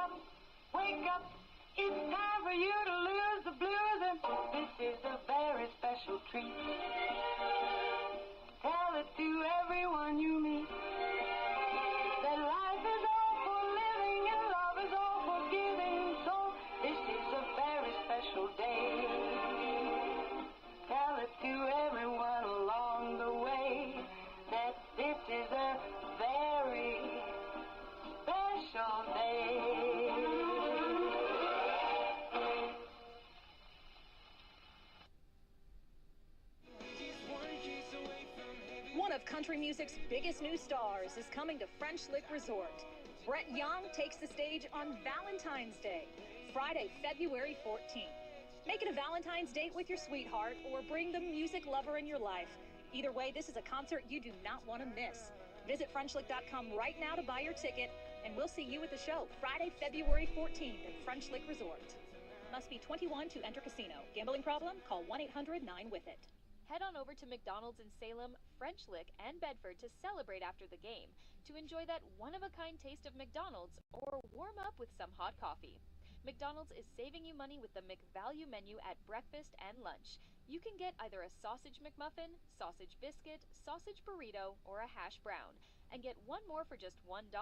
up, wake up. It's time for you to lose the blues, and this is a very special treat. Tell it to everyone you meet, that life is all for living and love is all for giving. So this is a very special day. Tell it to everyone along the way that this is a very special day. One of country music's biggest new stars is coming to French Lick Resort. Brett Young takes the stage on Valentine's Day, Friday, February 14th. Make it a Valentine's date with your sweetheart or bring the music lover in your life. Either way, this is a concert you do not want to miss. Visit FrenchLick.com right now to buy your ticket, and we'll see you at the show Friday, February 14th at French Lick Resort. Must be 21 to enter casino. Gambling problem? Call 1-800-9-WITH-IT. Head on over to McDonald's in Salem, French Lick, and Bedford to celebrate after the game, to enjoy that one-of-a-kind taste of McDonald's or warm up with some hot coffee. McDonald's is saving you money with the McValue menu at breakfast and lunch. You can get either a sausage McMuffin, sausage biscuit, sausage burrito, or a hash brown, and get one more for just $1.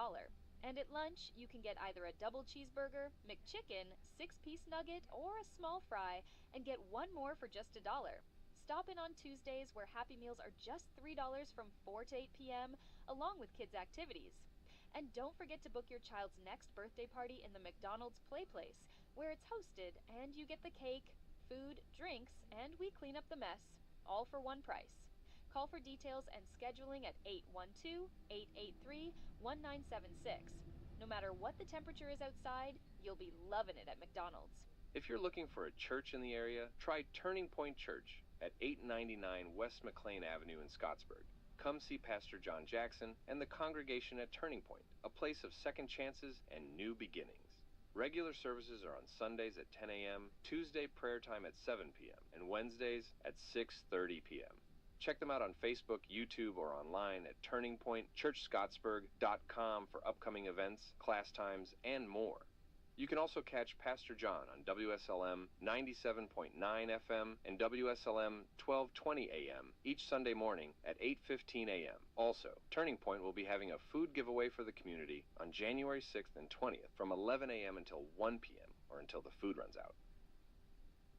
And at lunch, you can get either a double cheeseburger, McChicken, 6-piece nugget, or a small fry, and get one more for just $1. Stop in on Tuesdays, where Happy Meals are just $3 from 4 to 8 p.m., along with kids' activities. And don't forget to book your child's next birthday party in the McDonald's Play Place, where it's hosted and you get the cake, food, drinks, and we clean up the mess, all for one price. Call for details and scheduling at 812-883-1976. No matter what the temperature is outside, you'll be loving it at McDonald's. If you're looking for a church in the area, try Turning Point Church at 899 West McLean Avenue in Scottsburg. Come see Pastor John Jackson and the congregation at Turning Point, a place of second chances and new beginnings. Regular services are on Sundays at 10 a.m., Tuesday prayer time at 7 p.m., and Wednesdays at 6:30 p.m. Check them out on Facebook, YouTube, or online at turningpointchurchscottsburg.com for upcoming events, class times, and more. You can also catch Pastor John on WSLM 97.9 FM and WSLM 1220 AM each Sunday morning at 8:15 a.m. Also, Turning Point will be having a food giveaway for the community on January 6th and 20th from 11 a.m. until 1 p.m. or until the food runs out.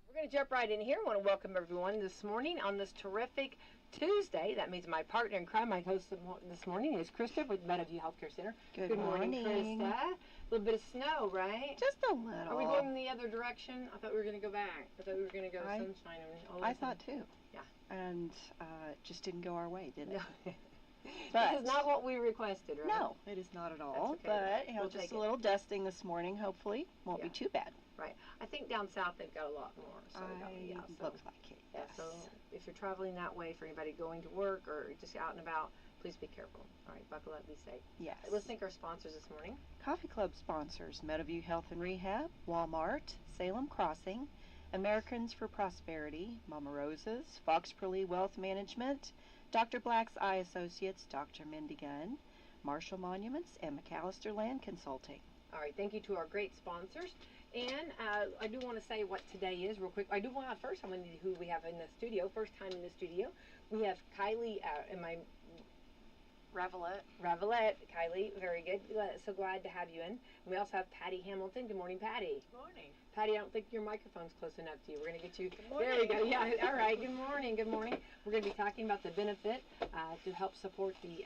We're going to jump right in here. I want to welcome everyone this morning on this terrific Tuesday. That means my partner in crime, my host this morning is Krista with Meadowview Healthcare Center. Good morning, Krista. A little bit of snow, right? Just a little. Are we going in the other direction? I thought we were going to go back. I thought we were going to go sunshine. I thought too. Yeah. And it just didn't go our way, did it? No. But this is not what we requested, right? No, it is not at all. That's okay. But we'll just a little dusting this morning, hopefully. Won't be too bad. Right. I think down south they've got a lot more. So looks like it. Yeah, Yes. so if you're traveling that way, for anybody going to work or just out and about, please be careful. All right, buckle up, be safe. Yes. Let's thank our sponsors this morning. Coffee Club sponsors: Meadowview Health and Rehab, Walmart, Salem Crossing, Americans for Prosperity, Mama Rosa's, Fox Perley Wealth Management, Dr. Black's Eye Associates, Dr. Mindy Gunn, Marshall Monuments, and McAllister Land Consulting. All right, thank you to our great sponsors. And I do want to say what today is real quick. I do want to first, I'm going to who we have in the studio. First time in the studio. We have Kylie, Revelette. Kylie, very good. So glad to have you in. We also have Patty Hamilton. Good morning, Patty. Good morning. Patty, I don't think your microphone's close enough to you. We're going to get you. Good morning. There we go. Yeah, all right. Good morning. Good morning. We're going to be talking about the benefit to help support the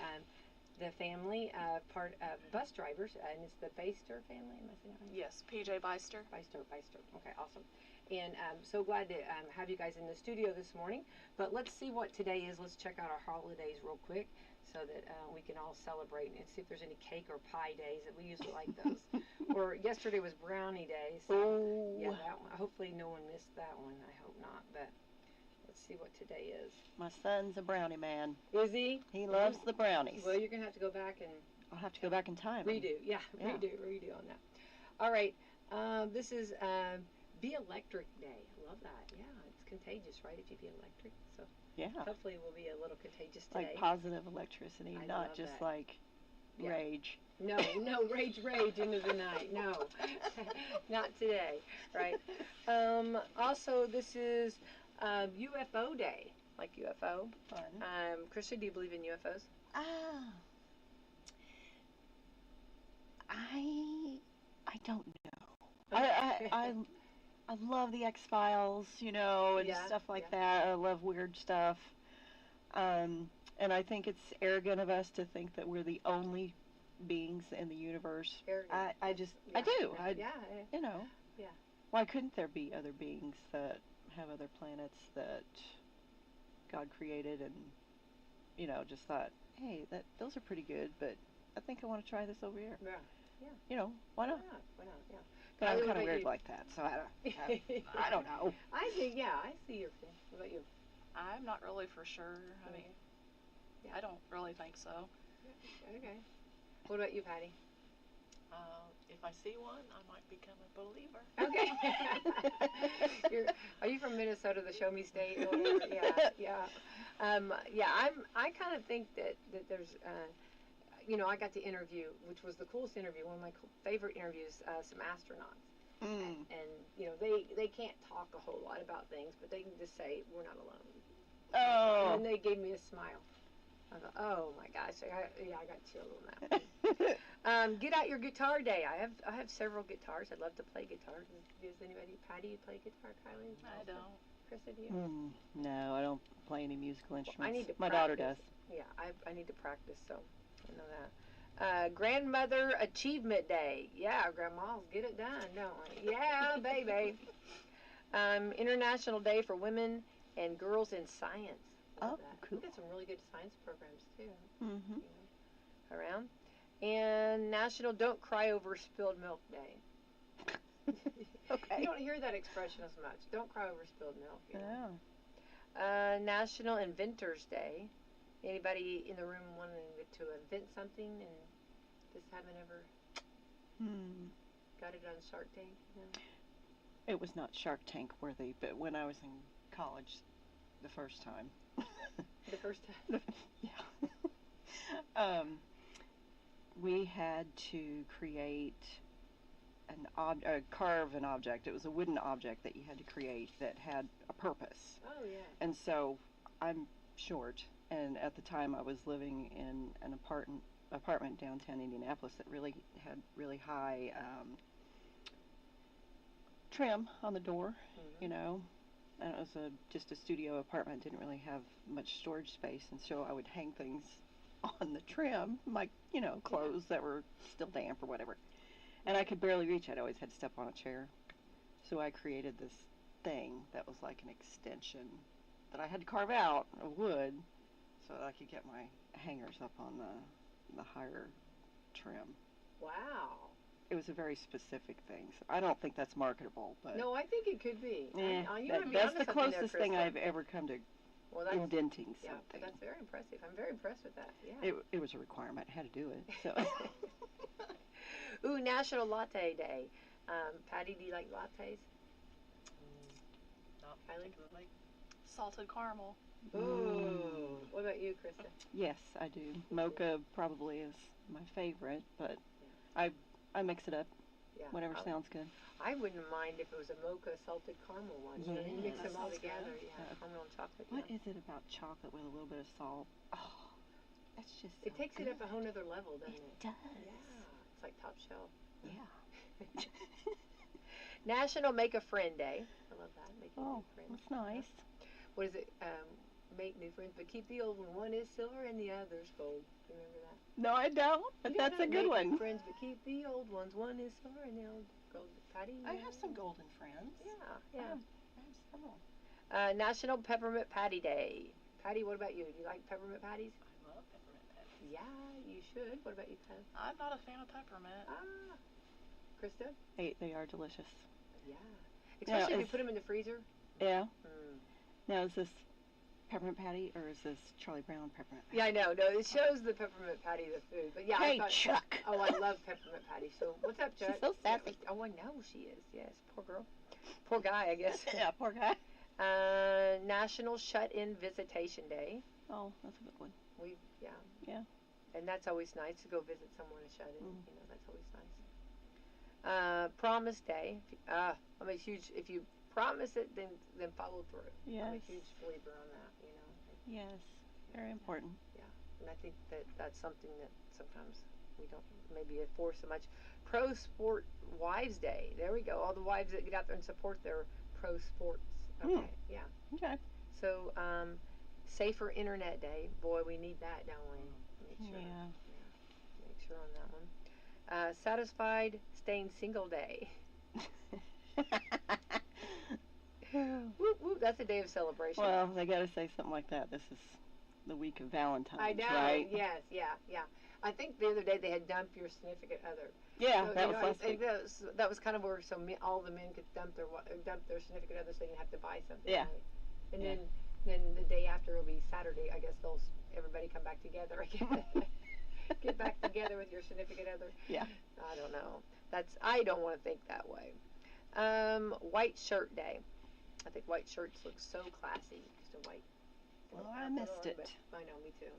family part of bus drivers, and it's the Beister family. Am I saying that right? Yes, PJ Beister. Beister. Okay, awesome. And so glad to have you guys in the studio this morning. But let's see what today is. Let's check out our holidays real quick so that we can all celebrate and see if there's any cake or pie days. That we usually like those. Or yesterday was brownie day. So yeah, that one. Hopefully no one missed that one. I hope not. But let's see what today is. My son's a brownie man. Is he? He loves the brownies. Well, you're going to have to go back and... I'll have to go back in time. Redo on that. All right. This is Be Electric Day. I love that. Yeah, it's contagious, right, if you be electric. So yeah. Hopefully we'll be a little contagious today. Like positive electricity, not just like Yeah. rage. No, rage into the night. No, not today, right? Also, this is UFO Day, like UFO. Fun. Krista, do you believe in UFOs? Ah. I don't know. I love the X-Files, and Yeah, stuff like yeah. that. I love weird stuff. And I think it's arrogant of us to think that we're the only beings in the universe. Arrogant. I do. Yeah. Yeah. Why couldn't there be other beings that have other planets that God created and, just thought, hey, those are pretty good, but I think I want to try this over here. Yeah. Why not? Why not? Yeah. But I'm Kylie, what kind of about weird you? like that, so I don't know. I see your thing. What about you? I'm not really for sure. I mean, Yeah. I don't really think so. Okay. What about you, Patty? If I see one, I might become a believer. Okay. Are you from Minnesota, the Show Me State? Or whatever? Yeah. I kind of think that there's, I got to interview, which was the coolest interview, one of my favorite interviews, some astronauts. And they can't talk a whole lot about things, but they can just say we're not alone. Oh. And they gave me a smile. I thought, oh my gosh, I got chilled on that one. Get out your guitar day. I have several guitars. I'd love to play guitar. Does anybody? Patty, you play guitar? Kylie? I don't. Krista, do you? No, I don't play any musical instruments. I need to My daughter does. Yeah, I need to practice, so I know that. Grandmother Achievement Day. Yeah, grandmas, get it done, don't we? Yeah, baby. International Day for Women and Girls in Science. Love that. Cool. We got some really good science programs too. Mm-hmm. Around. And National Don't Cry Over Spilled Milk Day. Okay. You don't hear that expression as much. Don't cry over spilled milk. Yeah. National Inventors Day. Anybody in the room wanting to invent something and just haven't ever got it on Shark Tank? No? It was not Shark Tank worthy, but when I was in college the first time. The first time? Yeah. We had to create carve an object. It was a wooden object that you had to create that had a purpose. Oh, yeah. And so I'm short, and at the time I was living in an apartment downtown Indianapolis that really had really high trim on the door, and it was just a studio apartment, didn't really have much storage space, and so I would hang things on the trim, my clothes that were still damp or whatever, and I could barely reach it. I always had to step on a chair, so I created this thing that was like an extension that I had to carve out of wood so that I could get my hangers up on the higher trim. Wow. It was a very specific thing. So I don't think that's marketable, but No, I think it could be. That's the closest thing I've ever come to indenting something. Yeah, that's very impressive. I'm very impressed with that. Yeah. It was a requirement. I had to do it. So. Ooh, National Latte Day. Patty, do you like lattes? Not Kylie? particularly. Salted caramel. Ooh. What about you, Krista? Yes, I do. Mocha probably is my favorite, but I mix it up. Yeah. Whatever sounds good. I wouldn't mind if it was a mocha salted caramel one. You know, you mix them all sounds together. good. Yeah, caramel and chocolate. What is it about chocolate with a little bit of salt? Oh, that's just so It takes good. it up a whole nother level, doesn't it? It does. Yeah, it's like top shelf. Yeah. National Make a Friend Day. I love that. Making new friends. That's nice. What is it? Make new friends, but keep the old one. One is silver and the other's gold. Remember that? No, I don't. But You that's don't a good make new one. friends, but keep the old ones. One is silver and the old gold. Patty? I have some golden friends. Yeah. I have several. National Peppermint Patty Day. Patty, what about you? Do you like peppermint patties? I love peppermint patties. Yeah, you should. What about you, Ken? I'm not a fan of peppermint. Krista? They are delicious. Yeah. Especially if you it's- put them in the freezer. Yeah. Mm. Now, is this peppermint patty or is this Charlie Brown peppermint patty? Yeah, I know. No, it shows the peppermint patty, the food. But yeah, Hey, I thought, Chuck. Oh, I love peppermint patty. So what's up, Chuck? She's so sassy. Oh, I know she is. Yes, poor girl. Poor guy, I guess. Yeah, poor guy. National Shut-In Visitation Day. Oh, that's a good one. Yeah. Yeah. And that's always nice to go visit someone and shut in. Mm. You know, that's always nice. Promise Day. I'm a huge. If you promise it, then follow through. Yes. I'm a huge believer on that. You know. Yes. Very important. And I think that's something that sometimes we don't maybe enforce so much. Pro Sport Wives Day. There we go. All the wives that get out there and support their pro sports. Okay. Yeah. Okay. So, Safer Internet Day. Boy, we need that, don't we? Make sure. Yeah. Make sure on that one. Satisfied Staying Single Day. Whoop, whoop. That's a day of celebration. Well, they got to say something like that. This is the week of Valentine's, I know. right? Yes. Yeah. I think the other day they had dump your significant other. Yeah, So, that was last week. That was kind of where all the men could dump their significant others, so they didn't have to buy something. Yeah. Right? And then the day after will be Saturday. I guess everybody come back together again. Get back together with your significant other. Yeah. I don't know. I don't want to think that way. White Shirt Day. I think white shirts look so classy. Just a white. Well, I missed it. I know, me too.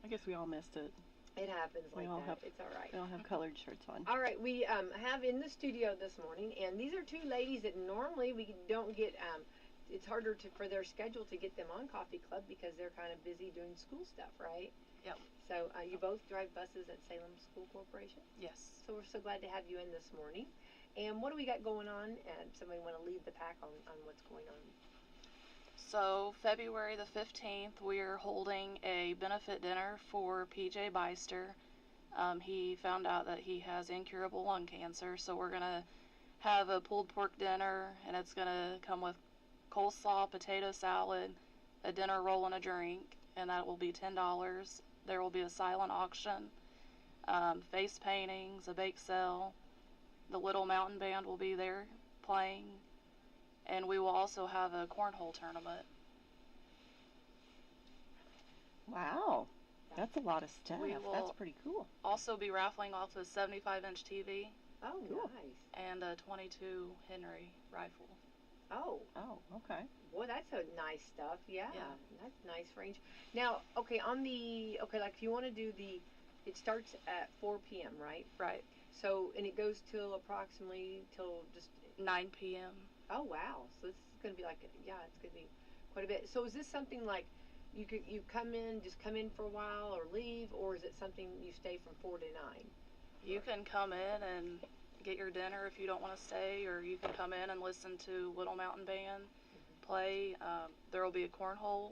I guess we all missed it. It happens We like all that. It's all right. We all have colored shirts on. All right, we have in the studio this morning, and these are two ladies that normally we don't get. It's harder for their schedule to get them on Coffee Club because they're kind of busy doing school stuff, right? Yep. So you both drive buses at Salem School Corporation. Yes. So we're so glad to have you in this morning. And what do we got going on? And somebody want to lead the pack on what's going on? So February the 15th, we are holding a benefit dinner for PJ Beister. He found out that he has incurable lung cancer, so we're going to have a pulled pork dinner, and it's going to come with coleslaw, potato salad, a dinner roll, and a drink, and that will be $10. There will be a silent auction, face paintings, a bake sale. The Little Mountain Band will be there playing, and we will also have a cornhole tournament. Wow. That's a lot of stuff. We will That's pretty cool. Also be raffling off a 75-inch TV Oh, Cool. nice. and a 22 Henry rifle. Oh, Okay. boy, that's a nice stuff. Yeah, Yeah. that's nice range. Now, like if you want to do it starts at 4 p.m., right? Right. So, and it goes till approximately till just. 9 p.m. Oh wow! So this is going to be it's going to be quite a bit. So is this something like you come in for a while or leave, or is it something you stay from 4 to 9? You can come in and get your dinner if you don't want to stay, or you can come in and listen to Little Mountain Band play. There will be a cornhole,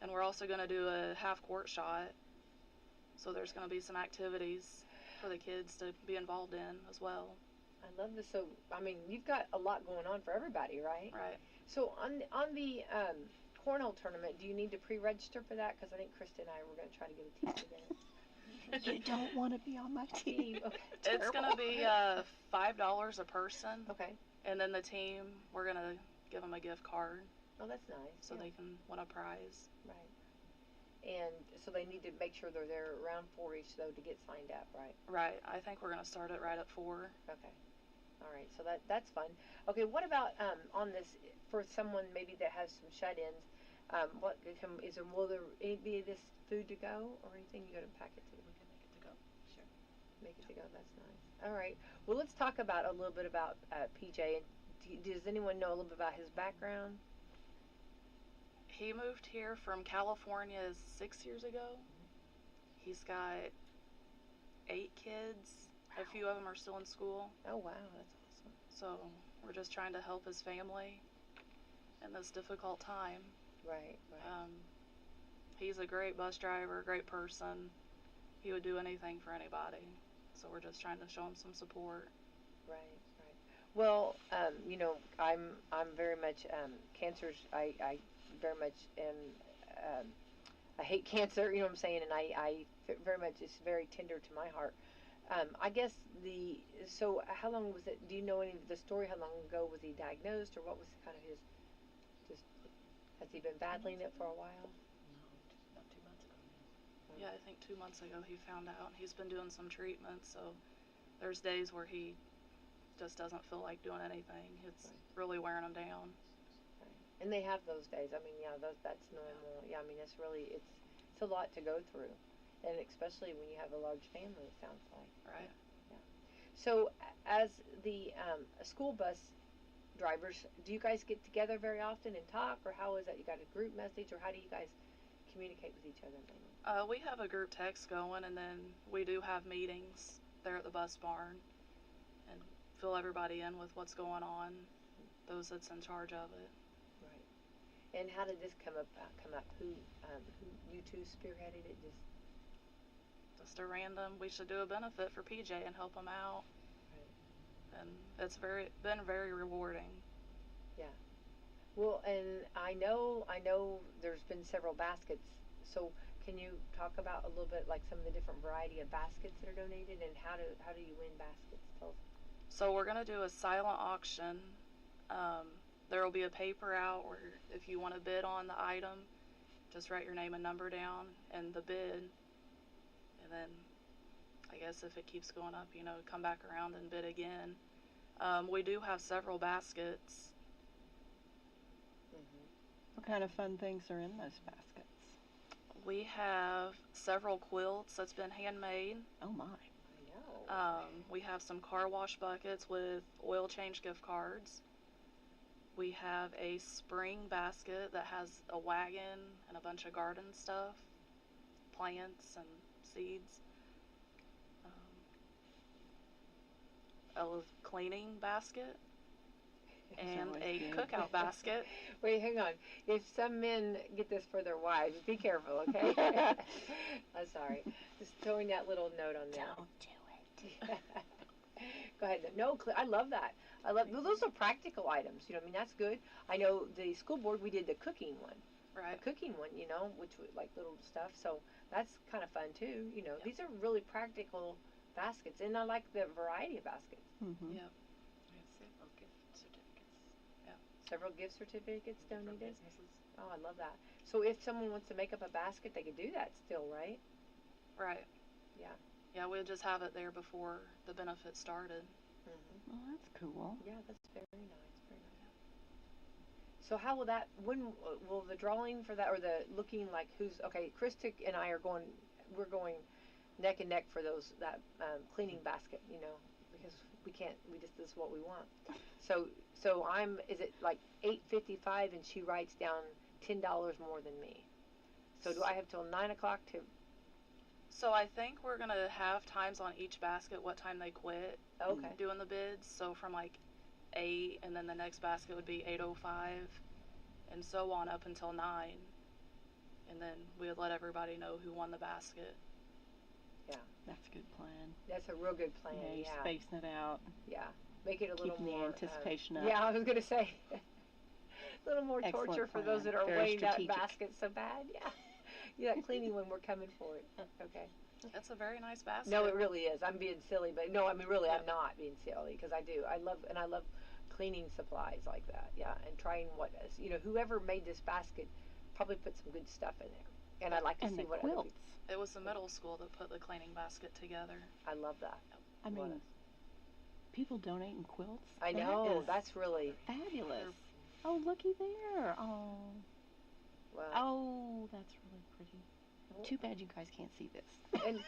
and we're also going to do a half-court shot. So there's going to be some activities for the kids to be involved in as well. I love this. So I mean, you've got a lot going on for everybody, right? Right. So on the cornhole tournament, do you need to pre-register for that? Because I think Krista and I were going to try to get a team together. You don't want to be on my team. Okay. It's going to be $5 a person, Okay. and then the team, we're going to give them a gift card Oh, that's nice. so Yeah. they can win a prize. Right. And so they need to make sure they're there around 4-ish though to get signed up, right? Right. I think we're going to start it right at 4. Okay. All right. So that's fun. Okay. What about on this for someone maybe that has some shut-ins? Will there be this food to go or anything? You got to pack it to? We can make it to go. Sure. Make it to go. That's nice. All right. Well, let's talk about a little bit about PJ. And does anyone know a little bit about his background? He moved here from California 6 years ago. He's got 8 kids. A few of them are still in school. Oh wow, that's awesome. So we're just trying to help his family in this difficult time. Right. He's a great bus driver, great person. He would do anything for anybody. So we're just trying to show him some support. Right. Well, I'm very much cancer's. I very much am. I hate cancer. You know what I'm saying, and I very much it's very tender to my heart. I guess so how long was it? Do you know any of the story? How long ago was he diagnosed, or what was kind of his? Just has he been battling it for a while? No, about 2 months ago. Yeah, I think 2 months ago he found out. He's been doing some treatment, so there's days where he just doesn't feel like doing anything. It's really wearing him down. Right. And they have those days. I mean, that's normal. Yeah, I mean, it's a lot to go through. and especially when you have a large family, it sounds like. Right. So, as the school bus drivers, do you guys get together very often and talk, or how is that? You got a group message, or how do you guys communicate with each other mainly? We have a group text going, and then we do have meetings there at the bus barn and fill everybody in with what's going on, those that's in charge of it. Right. And how did this come up? Who you two spearheaded it? Just a random, we should do a benefit for PJ and help him out. Right. And it's been very rewarding. Yeah. Well, and I know there's been several baskets. So can you talk about a little bit like some of the different variety of baskets that are donated, and how do you win baskets? Tell us. So we're gonna do a silent auction. There will be a paper out where if you want to bid on the item, just write your name and number down and the bid, and then I guess if it keeps going up, come back around and bid again. We do have several baskets. What kind of fun things are in those baskets? We have several quilts that's been handmade. Oh my. I know. We have some car wash buckets with oil change gift cards. We have a spring basket that has a wagon and a bunch of garden stuff, plants and seeds. A cleaning basket and a cookout basket. Wait, hang on. If some men get this for their wives, be careful, okay? I'm sorry. Just throwing that little note on there. Don't do it. Go ahead. No, I love that. Those are practical items. I mean, that's good. I know the school board, we did the cooking one. Right. A cooking one, which was like little stuff. So that's kind of fun too. Yep. These are really practical baskets, and I like the variety of baskets. Mm-hmm. Yep. We have several gift certificates. Several gift certificates From donated. businesses. Oh, I love that. So if someone wants to make up a basket, they could do that still, right? Right. Yeah. Yeah, we'll just have it there before the benefit started. Mm-hmm. Well, that's cool. Yeah, that's very nice. Very nice. So how will that? When will the drawing for that, or the looking like who's okay? Krista and I are going. We're going neck and neck for that cleaning basket. Because we can't. This is what we want. So Is it like 8:55 and she writes down $10 more than me? So do I have till 9 o'clock to? So I think we're gonna have times on each basket what time they quit doing the bids. So from like 8, and then the next basket would be 8:05, and so on up until 9, and then we would let everybody know who won the basket. Yeah, that's a good plan. That's a real good plan. Yeah, you're spacing it out. Yeah, make it a little Keeping more the anticipation up. Yeah, I was gonna say a little more Excellent torture for plan. those that are Very weighing strategic. that basket so bad. Yeah, that cleaning one, we're coming for it. Okay. That's a very nice basket. No, it really is. I'm being silly, but no, I mean really, Yep. I'm not being silly because I do. I love cleaning supplies like that. Yeah, and trying whoever made this basket probably put some good stuff in there, and I like to And see the what other quilts. people. It was the middle school that put the cleaning basket together. I love that. I mean, people donating quilts. I That know is that's really fabulous. Oh, looky there. Oh. well. Oh, that's really pretty. Too bad you guys can't see this. And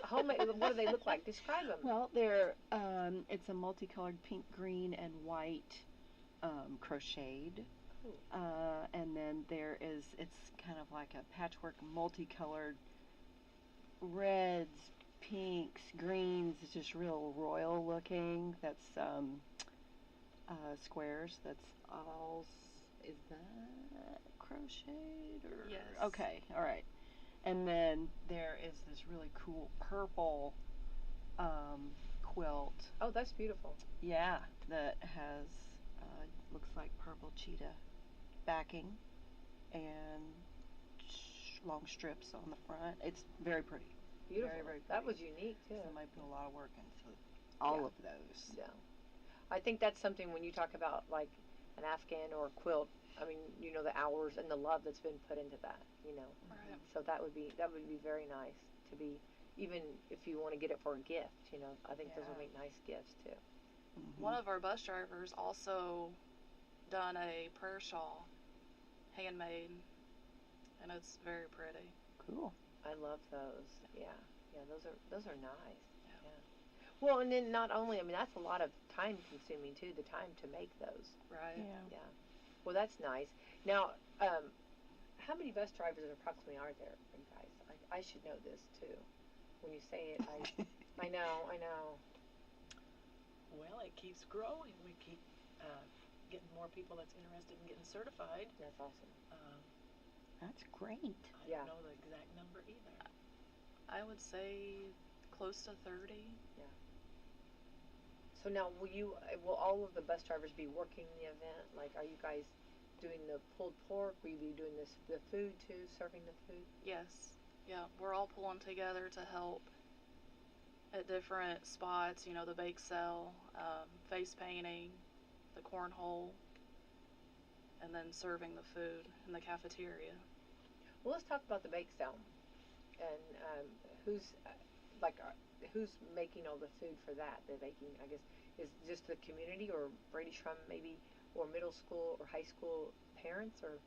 homemade. What do they look like? Describe them. Well, it's a multicolored pink, green, and white crocheted. And then it's kind of like a patchwork, multicolored reds, pinks, greens. It's just real royal looking. That's squares. That's all. Is that crocheted or? Yes. Okay. All right. And then there is this really cool purple quilt. Oh, that's beautiful. Yeah, that has looks like purple cheetah backing and long strips on the front. It's very pretty. Beautiful. Very, very That was pretty. unique too. Somebody put a lot of work into all Yeah. of those. Yeah. I think that's something when you talk about like an Afghan or a quilt. I mean, the hours and the love that's been put into that. Right. So that would be very nice to be, even if you want to get it for a gift. I think those would make nice gifts too. Mm-hmm. One of our bus drivers also done a prayer shawl, handmade, and it's very pretty. Cool. I love those. Yeah. Yeah, those are nice. Yeah. Well, and then not only, I mean, that's a lot of time consuming too, the time to make those. Right. Yeah. Yeah. Well, that's nice. Now, how many bus drivers approximately are there for you guys? I should know this too. When you say it, I know, I know. Well, it keeps growing. We keep getting more people that's interested in getting certified. That's awesome. That's great. I Yeah. don't know the exact number either. I would say close to 30. So now, will all of the bus drivers be working the event? Like, are you guys doing the pulled pork? Will you be doing the food too, serving the food? Yes. Yeah, we're all pulling together to help at different spots. You know, the bake sale, face painting, the cornhole, and then serving the food in the cafeteria. Well, let's talk about the bake sale, and who's like who's making all the food for that? The baking, I guess, is just the community or Brady Shrum maybe, or middle school or high school parents or.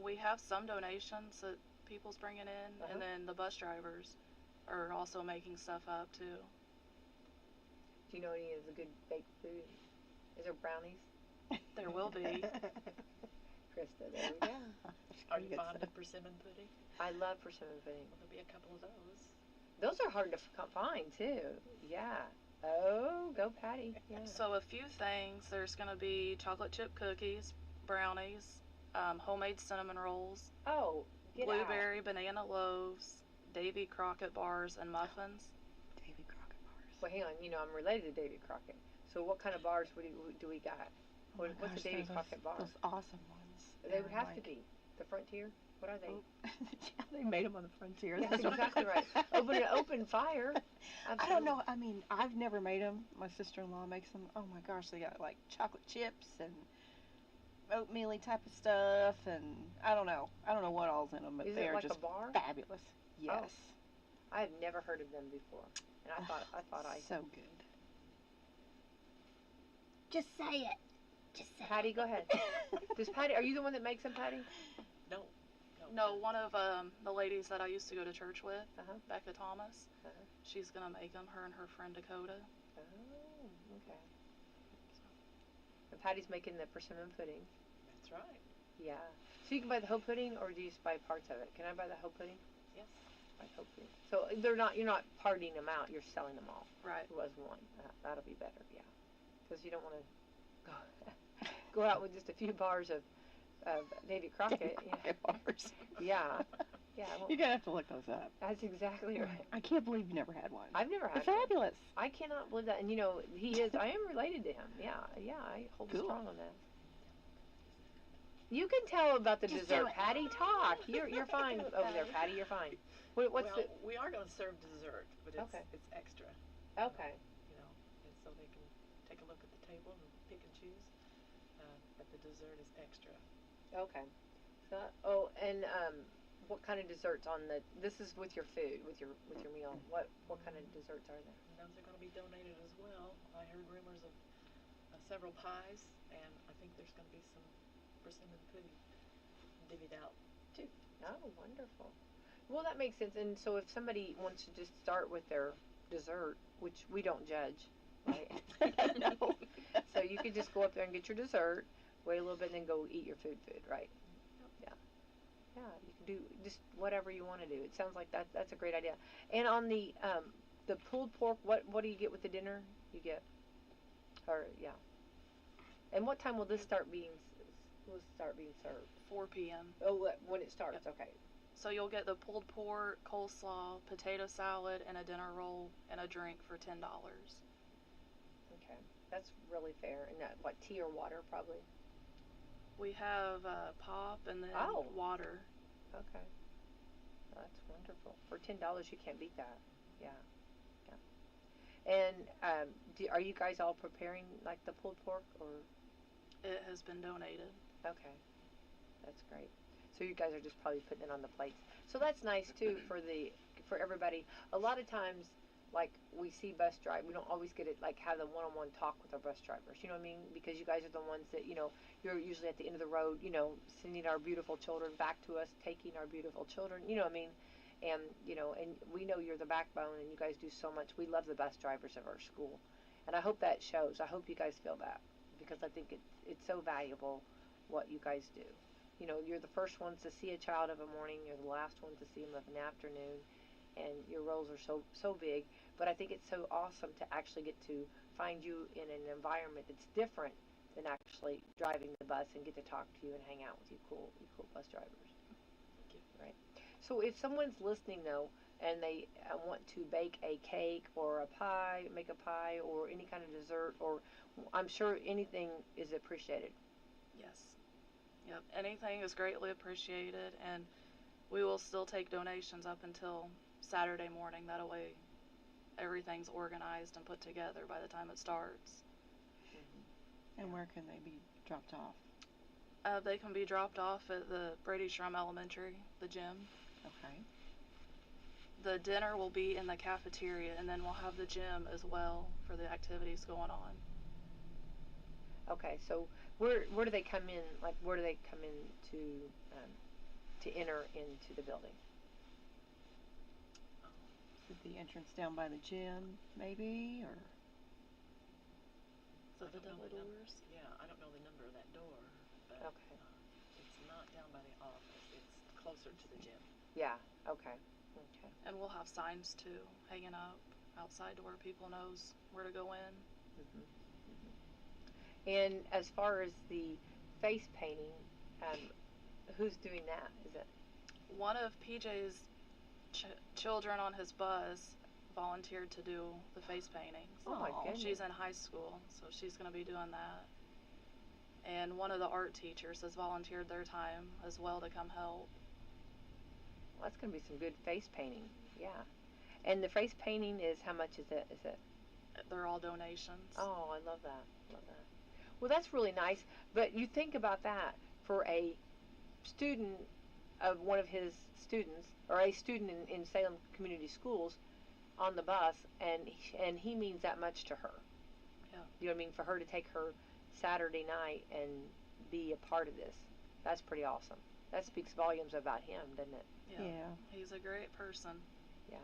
We have some donations that people's bringing in, Uh-huh. and then the bus drivers are also making stuff up too. Do you know any of the good baked food? Is there brownies? There will be. Krista, there we go. Are you fond of persimmon pudding? I love persimmon pudding. Well, there'll be a couple of those. Those are hard to find too. Yeah. Oh, go Patty. Yeah. So a few things. There's going to be chocolate chip cookies, brownies, homemade cinnamon rolls, Oh, get blueberry banana loaves, Davy Crockett bars, and muffins. Davy Crockett bars. Well, hang on. You know, I'm related to Davy Crockett. So what kind of bars do we got? Oh my What's gosh, a Davy they're Crockett bar? Those awesome ones. They would They're have to like- be. The Frontier? What are they? Oh, yeah, they made them on the frontier. That's exactly right. Open fire. Absolutely. I don't know. I mean, I've never made them. My sister-in-law makes them. Oh my gosh, they got like chocolate chips and oatmeal-y type of stuff, and I don't know. I don't know what all's in them, but Is they it are like just a bar? fabulous. Yes. I have never heard of them before, and I thought I. So good. Just say it. Just say Patty, go ahead. Does Patty? Are you the one that makes them, Patty? No. No, one of the ladies that I used to go to church with, Uh-huh. Becca Thomas, Uh-huh. she's going to make them, her and her friend Dakota. Oh, okay. And Patty's making the persimmon pudding. That's right. Yeah. So you can buy the whole pudding, or do you just buy parts of it? Can I buy the whole pudding? Yes. Buy the whole pudding. So you're not parting them out. You're selling them all. Right. It was one. That'll be better. Yeah. Because you don't want to go out with just a few bars of Davy Crockett. Crockett bars. Yeah. Yeah. Well, You're gonna have to look those up. that's exactly right. I can't believe you never had one. I've never They're had one. fabulous. I cannot believe that. And you know, I am related to him. Yeah, I hold Cool. strong on that. You can tell about the Just dessert, do it. Patty. Talk. You're fine over there, Patty. You're fine. What's well, we are going to serve dessert, but Okay. it's extra. the? Okay. You know, and so they can take a look at the table and pick and choose. But the dessert is extra. Okay. So, and what kind of desserts on the? This is with your food, with your meal. What kind of desserts are there? And those are going to be donated as well. I heard rumors of several pies, and I think there's going to be some persimmon pudding divvied out too. Oh, wonderful. Well, that makes sense. And so, if somebody wants to just start with their dessert, which we don't judge, right? No. So you could just go up there and get your dessert, wait a little bit, and then go eat your food, right? Yeah. Yeah, you can do just whatever you want to do. It sounds like that's a great idea. And on the pulled pork, what do you get with the dinner? You get, or yeah. And what time will this start being served? 4 p.m. Oh, when it starts, okay. So you'll get the pulled pork, coleslaw, potato salad, and a dinner roll and a drink for $10. Okay, that's really fair. And that, what, tea or water, probably? We have pop and then Oh. water. Okay. Well, that's wonderful. For $10, you can't beat that. Yeah. And are you guys all preparing like the pulled pork, or? It has been donated. Okay, that's great. So you guys are just probably putting it on the plates. So that's nice too for everybody. A lot of times, like we see bus drive, we don't always get it like have the one-on-one talk with our bus drivers. You know what I mean? Because you guys are the ones that you're usually at the end of the road. Sending our beautiful children back to us, taking our beautiful children. You know what I mean? And, and we know you're the backbone and you guys do so much. We love the bus drivers of our school. And I hope that shows. I hope you guys feel that because I think it's so valuable what you guys do. You're the first ones to see a child of a morning. You're the last one to see them of an afternoon. And your roles are so big. But I think it's so awesome to actually get to find you in an environment that's different than actually driving the bus and get to talk to you and hang out with you cool bus drivers. Thank you. Right. So if someone's listening though and they want to bake a cake or a pie, make a pie or any kind of dessert, or I'm sure anything is appreciated. Yes. Yep. Anything is greatly appreciated, and we will still take donations up until Saturday morning. That way everything's organized and put together by the time it starts. And where can they be dropped off? They can be dropped off at the Wslm Elementary, the gym. Okay. The dinner will be in the cafeteria, and then we'll have the gym as well for the activities going on. Okay, so where do they come in? Like, where do they come in to enter into the building? Is it the entrance down by the gym, maybe, or? So the double doors? Yeah, I don't know the number of that door, but Okay. It's not down by the office. It's closer to the gym. Yeah. Okay. Okay. And we'll have signs too, hanging up outside to where people knows where to go in. Mm-hmm. And as far as the face painting, who's doing that? Is it One of PJ's children on his bus volunteered to do the face paintings. Oh my goodness. She's in high school, so she's going to be doing that. And one of the art teachers has volunteered their time as well to come help. Well, that's going to be some good face painting. Yeah. And the face painting is, how much is it? They're all donations. Oh, I love that. Love that. Well, that's really nice. But you think about that for a student of one of his students, or a student in Salem Community Schools on the bus, and he means that much to her. Yeah. You know what I mean? For her to take her Saturday night and be a part of this. That's pretty awesome. That speaks volumes about him, doesn't it? Yeah. He's a great person. Yeah.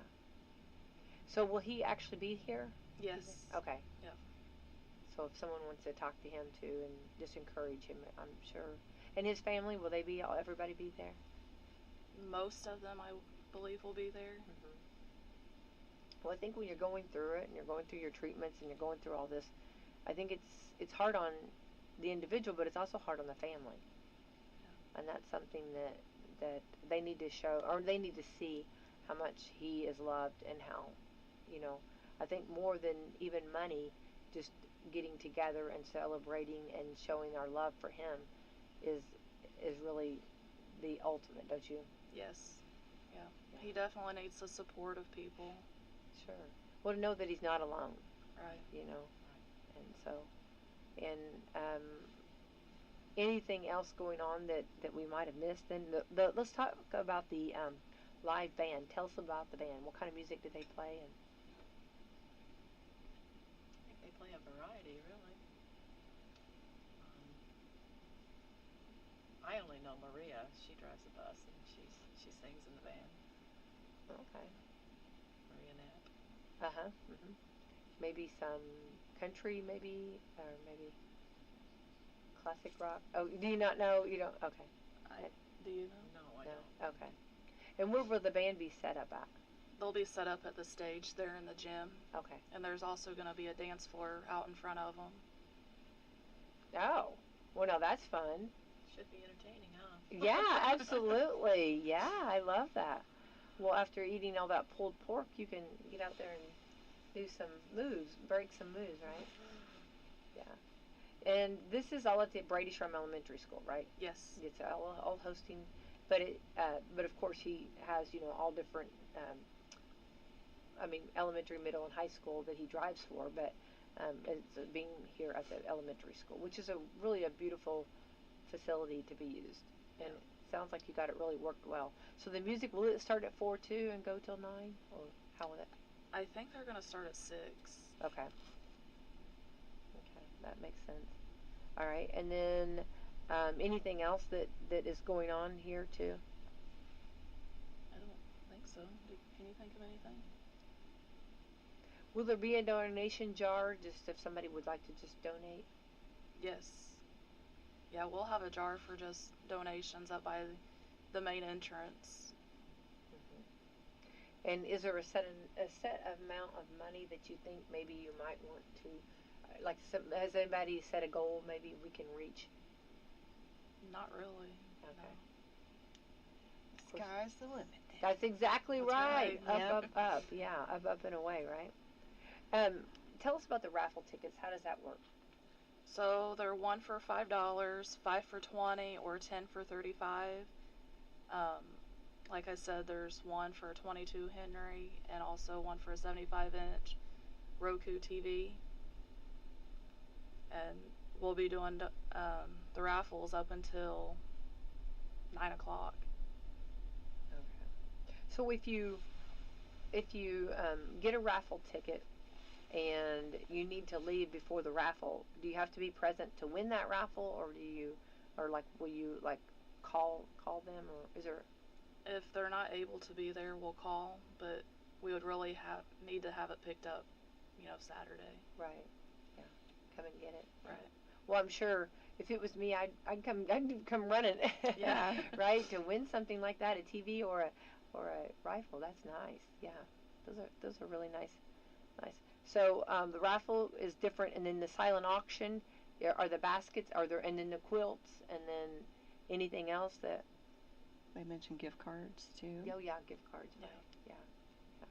So will he actually be here? Yes. Okay. Yep. So if someone wants to talk to him too and just encourage him, I'm sure. And his family, will everybody be there? Most of them, I believe, will be there. Mm-hmm. Well, I think when you're going through it and you're going through your treatments and you're going through all this, I think it's hard on the individual, but it's also hard on the family. Yeah. And that's something that they need to show, or they need to see how much he is loved and how, I think more than even money, just getting together and celebrating and showing our love for him is really the ultimate, don't you? Yes. Yeah. He definitely needs the support of people. Sure. Well, to know that he's not alone. Right. Right. And so, and anything else going on that we might have missed? Then let's talk about the live band. Tell us about the band. What kind of music do they play? And I think they play a variety, really. I only know Maria. She drives the bus and she sings in the band. Okay. Maria Knapp. Uh-huh. Mm-hmm. Maybe some country, maybe, or maybe classic rock. Oh, do you not know? You don't? Okay. Do you know? No, I don't. Okay. And where will the band be set up at? They'll be set up at the stage there in the gym. Okay. And there's also going to be a dance floor out in front of them. Oh. Well, now that's fun. Should be entertaining, huh? Yeah, absolutely. Yeah, I love that. Well, after eating all that pulled pork, you can get out there and do some moves, break some moves, right? Yeah. And this is all at the Wslm Elementary School, right? Yes. It's all hosting, but but of course he has all different, elementary, middle, and high school that he drives for, but it's being here at the elementary school, which is really a beautiful facility to be used, and it sounds like you got it really worked well. So the music, will it start at 4 too and go till 9, or how will it? I think they're going to start at 6. Okay, that makes sense. All right, and then anything else that is going on here too? I don't think so. Can you think of anything? Will there be a donation jar just if somebody would like to just donate? Yes. Yeah, we'll have a jar for just donations up by the main entrance. And is there a set amount of money that you think maybe you might want to, like, has anybody set a goal maybe we can reach? Not really. Okay. The sky's the limit. That's exactly That's right. right. Up. Yeah, up and away, right? Tell us about the raffle tickets. How does that work? So they're 1 for $5, 5 for $20, or 10 for $35. Like I said, there's one for a 22 Henry and also one for a 75-inch Roku TV. And we'll be doing the raffles up until 9 o'clock. Okay. So if you get a raffle ticket and you need to leave before the raffle, do you have to be present to win that raffle, or will you like call them, or is there? If they're not able to be there, we'll call, but we would really need to have it picked up, Saturday. Right. Yeah. Come and get it. Right. Well, I'm sure if it was me, I'd come running. Yeah. Right, to win something like that, a TV or a rifle. That's nice. Yeah. Those are really nice. So the raffle is different, and then the silent auction are the baskets. And then the quilts, and then anything else that. They mentioned gift cards too. Oh yeah, gift cards. Yeah. Yeah.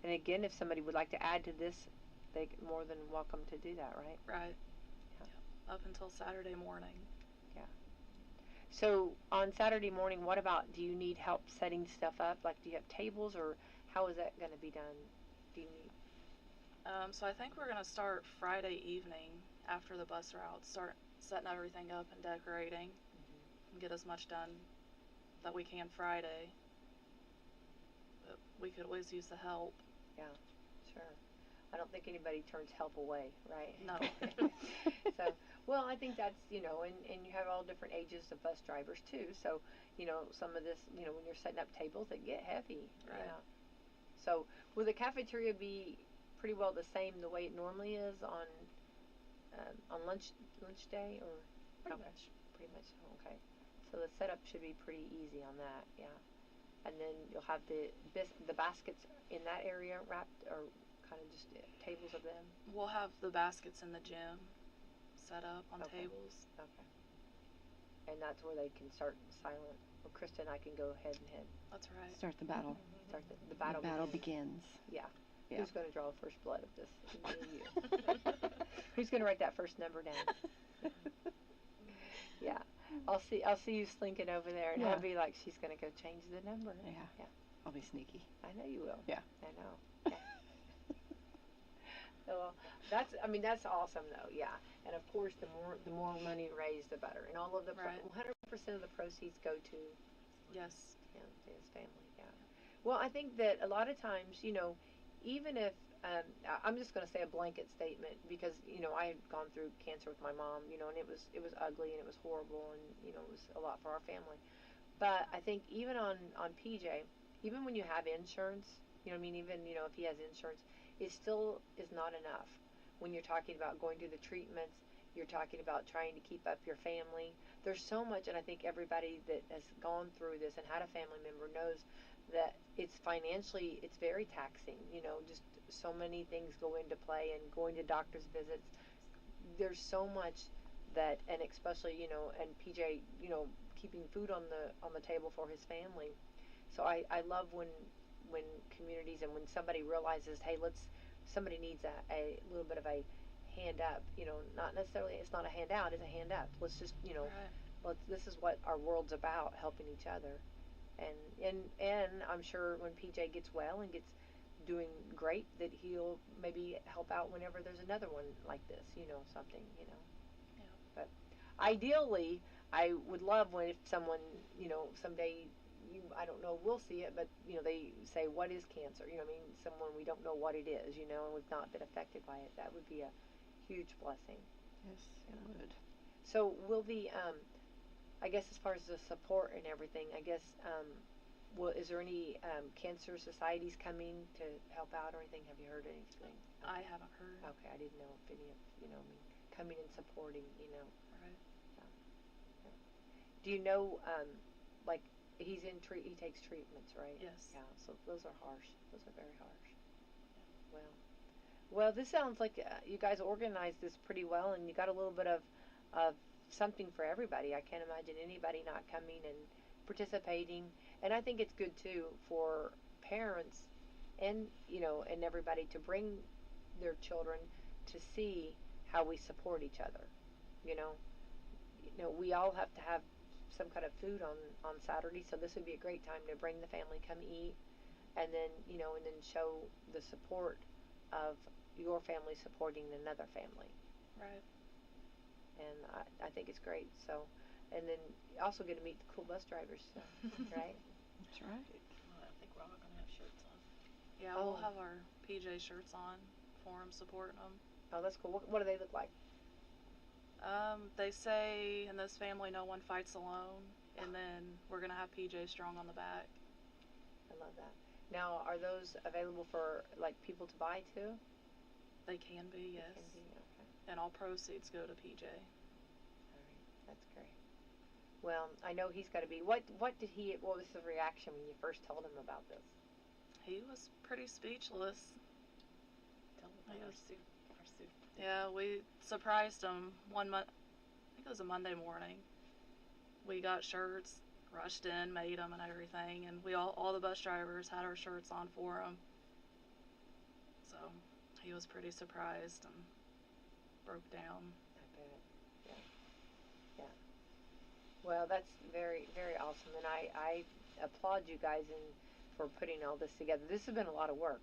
And again, if somebody would like to add to this, they're more than welcome to do that, right? Right. Yeah. Yep. Up until Saturday morning. Yeah. So on Saturday morning, what about, do you need help setting stuff up? Like, do you have tables, or how is that going to be done? Do you need? So I think we're going to start Friday evening after the bus route, start setting everything up and decorating, and get as much done that we can Friday. But we could always use the help. Yeah, sure. I don't think anybody turns help away, right? No. So, well, I think that's, and you have all different ages of bus drivers too. So, some of this, when you're setting up tables, they get heavy. Right. Yeah. So, will the cafeteria be pretty well the same the way it normally is on lunch day, or? Pretty much. Pretty much. Okay. So the setup should be pretty easy on that. Yeah. And then you'll have the baskets in that area wrapped, or kind of just tables of them. We'll have the baskets in the gym set up on Okay. tables. Okay. And that's where they can start silent. Well, Krista and I can go head and head. That's right. Start the battle. Start the battle. The battle begins. Yeah. Yeah. Who's going to draw first blood of this? Me and you. Who's going to write that first number down? Yeah. I'll see you slinking over there, and Yeah. I'll be like, she's going to go change the number. Yeah. Yeah. I'll be sneaky. I know you will. Yeah. I know. Yeah. So that's awesome though. Yeah. And of course, the more money raised, the better. And all of the Right. 100% of the proceeds go to Yes. his family. Yeah. Well, I think that a lot of times, even if I'm just going to say a blanket statement, because I had gone through cancer with my mom, and it was ugly and it was horrible, and it was a lot for our family. But I think even on PJ, even when you have insurance, even if he has insurance, it still is not enough. When you're talking about going through the treatments, you're talking about trying to keep up your family. There's so much, and I think everybody that has gone through this and had a family member knows that it's very taxing. Just so many things go into play, and going to doctor's visits. There's so much that, and especially, and PJ, keeping food on the table for his family. So I love when communities, and when somebody realizes, hey, somebody needs a little bit of a hand up, not necessarily, it's not a handout, it's a hand up. Let's just, Right. this is what our world's about, helping each other. And I'm sure when PJ gets well and gets doing great, that he'll maybe help out whenever there's another one like this, something. Yeah. But ideally, I would love if someone, someday, I don't know, we'll see it, but they say, what is cancer? Someone we don't know what it is, and we've not been affected by it. That would be a huge blessing. Yes, it would. So will the I guess as far as the support and everything, I guess Well, is there any cancer societies coming to help out or anything? Have you heard anything? I haven't heard. Okay, I didn't know if any of, I mean, coming and supporting, Right. Yeah. Do you know, like, he takes treatments, right? Yes. Yeah, so those are harsh. Those are very harsh. Well, this sounds like you guys organized this pretty well, and you got a little bit of something for everybody. I can't imagine anybody not coming and participating, and I think it's good too for parents and and everybody to bring their children to see how we support each other. You know, we all have to have some kind of food on Saturday, so this would be a great time to bring the family, come eat, and then and then show the support of your family supporting another family. Right. And I think it's great. So, and then you also get to meet the cool bus drivers, so, right? That's right. Well, I think we're all going to have shirts on. Yeah, Oh. we'll have our PJ shirts on for them, supporting them. Oh, that's cool. What do they look like? They say in this family no one fights alone, and then we're gonna have PJ Strong on the back. I love that. Now, are those available for like people to buy too? They can be, yes. They can be, okay. And all proceeds go to PJ. All right, that's great. Well, I know he's got to be. What was his reaction when you first told him about this? He was pretty speechless. Tell them about our soup. Yeah, we surprised him I think it was a Monday morning. We got shirts, rushed in, made them and everything, and we all the bus drivers had our shirts on for him. So he was pretty surprised and broke down. I bet. Yeah. Yeah. Well, that's very, very awesome, and I applaud you guys for putting all this together. This has been a lot of work.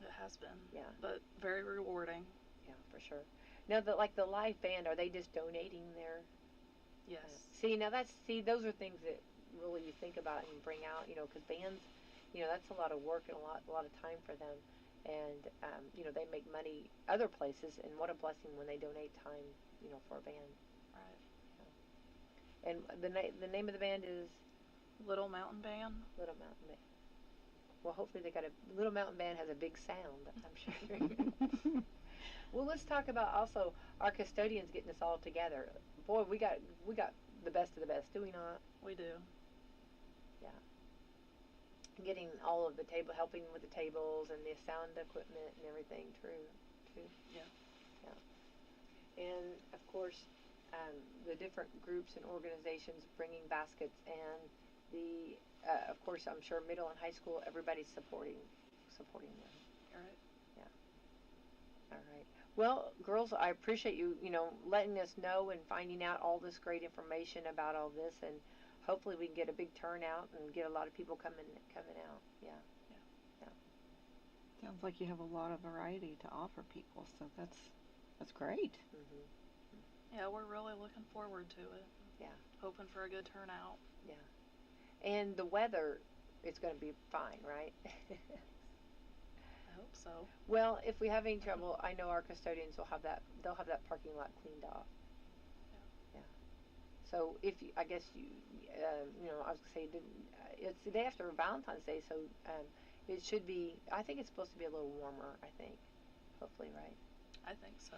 It has been. Yeah. But very rewarding. Yeah, for sure. Now, the live band, are they just donating their? Yes. Those are things that really you think about and bring out, because bands, that's a lot of work and a lot of time for them, and they make money other places, and what a blessing when they donate time, for a band. Right. Yeah. And the name of the band is Little Mountain Band. Little Mountain Band. Well, hopefully Little Mountain Band has a big sound, I'm sure. Well, let's talk about also our custodians getting us all together. Boy, we got the best of the best, do we not? We do. Yeah. Getting all of the helping with the tables and the sound equipment and everything. True. Yeah. Yeah. And of course, the different groups and organizations bringing baskets, and of course, I'm sure middle and high school, everybody's supporting them. All right. Yeah. All right. Well, girls, I appreciate you, letting us know and finding out all this great information about all this, and hopefully we can get a big turnout and get a lot of people coming out. Yeah. Sounds like you have a lot of variety to offer people, so that's great. Mhm. Yeah, we're really looking forward to it. Yeah. Hoping for a good turnout. Yeah. And the weather is going to be fine, right? I hope so. Well, if we have any trouble, I know our custodians will have that. They'll have that parking lot cleaned off. Yeah. So I guess I was gonna say, it's the day after Valentine's Day, so it should be. I think it's supposed to be a little warmer. I think, hopefully, right? I think so.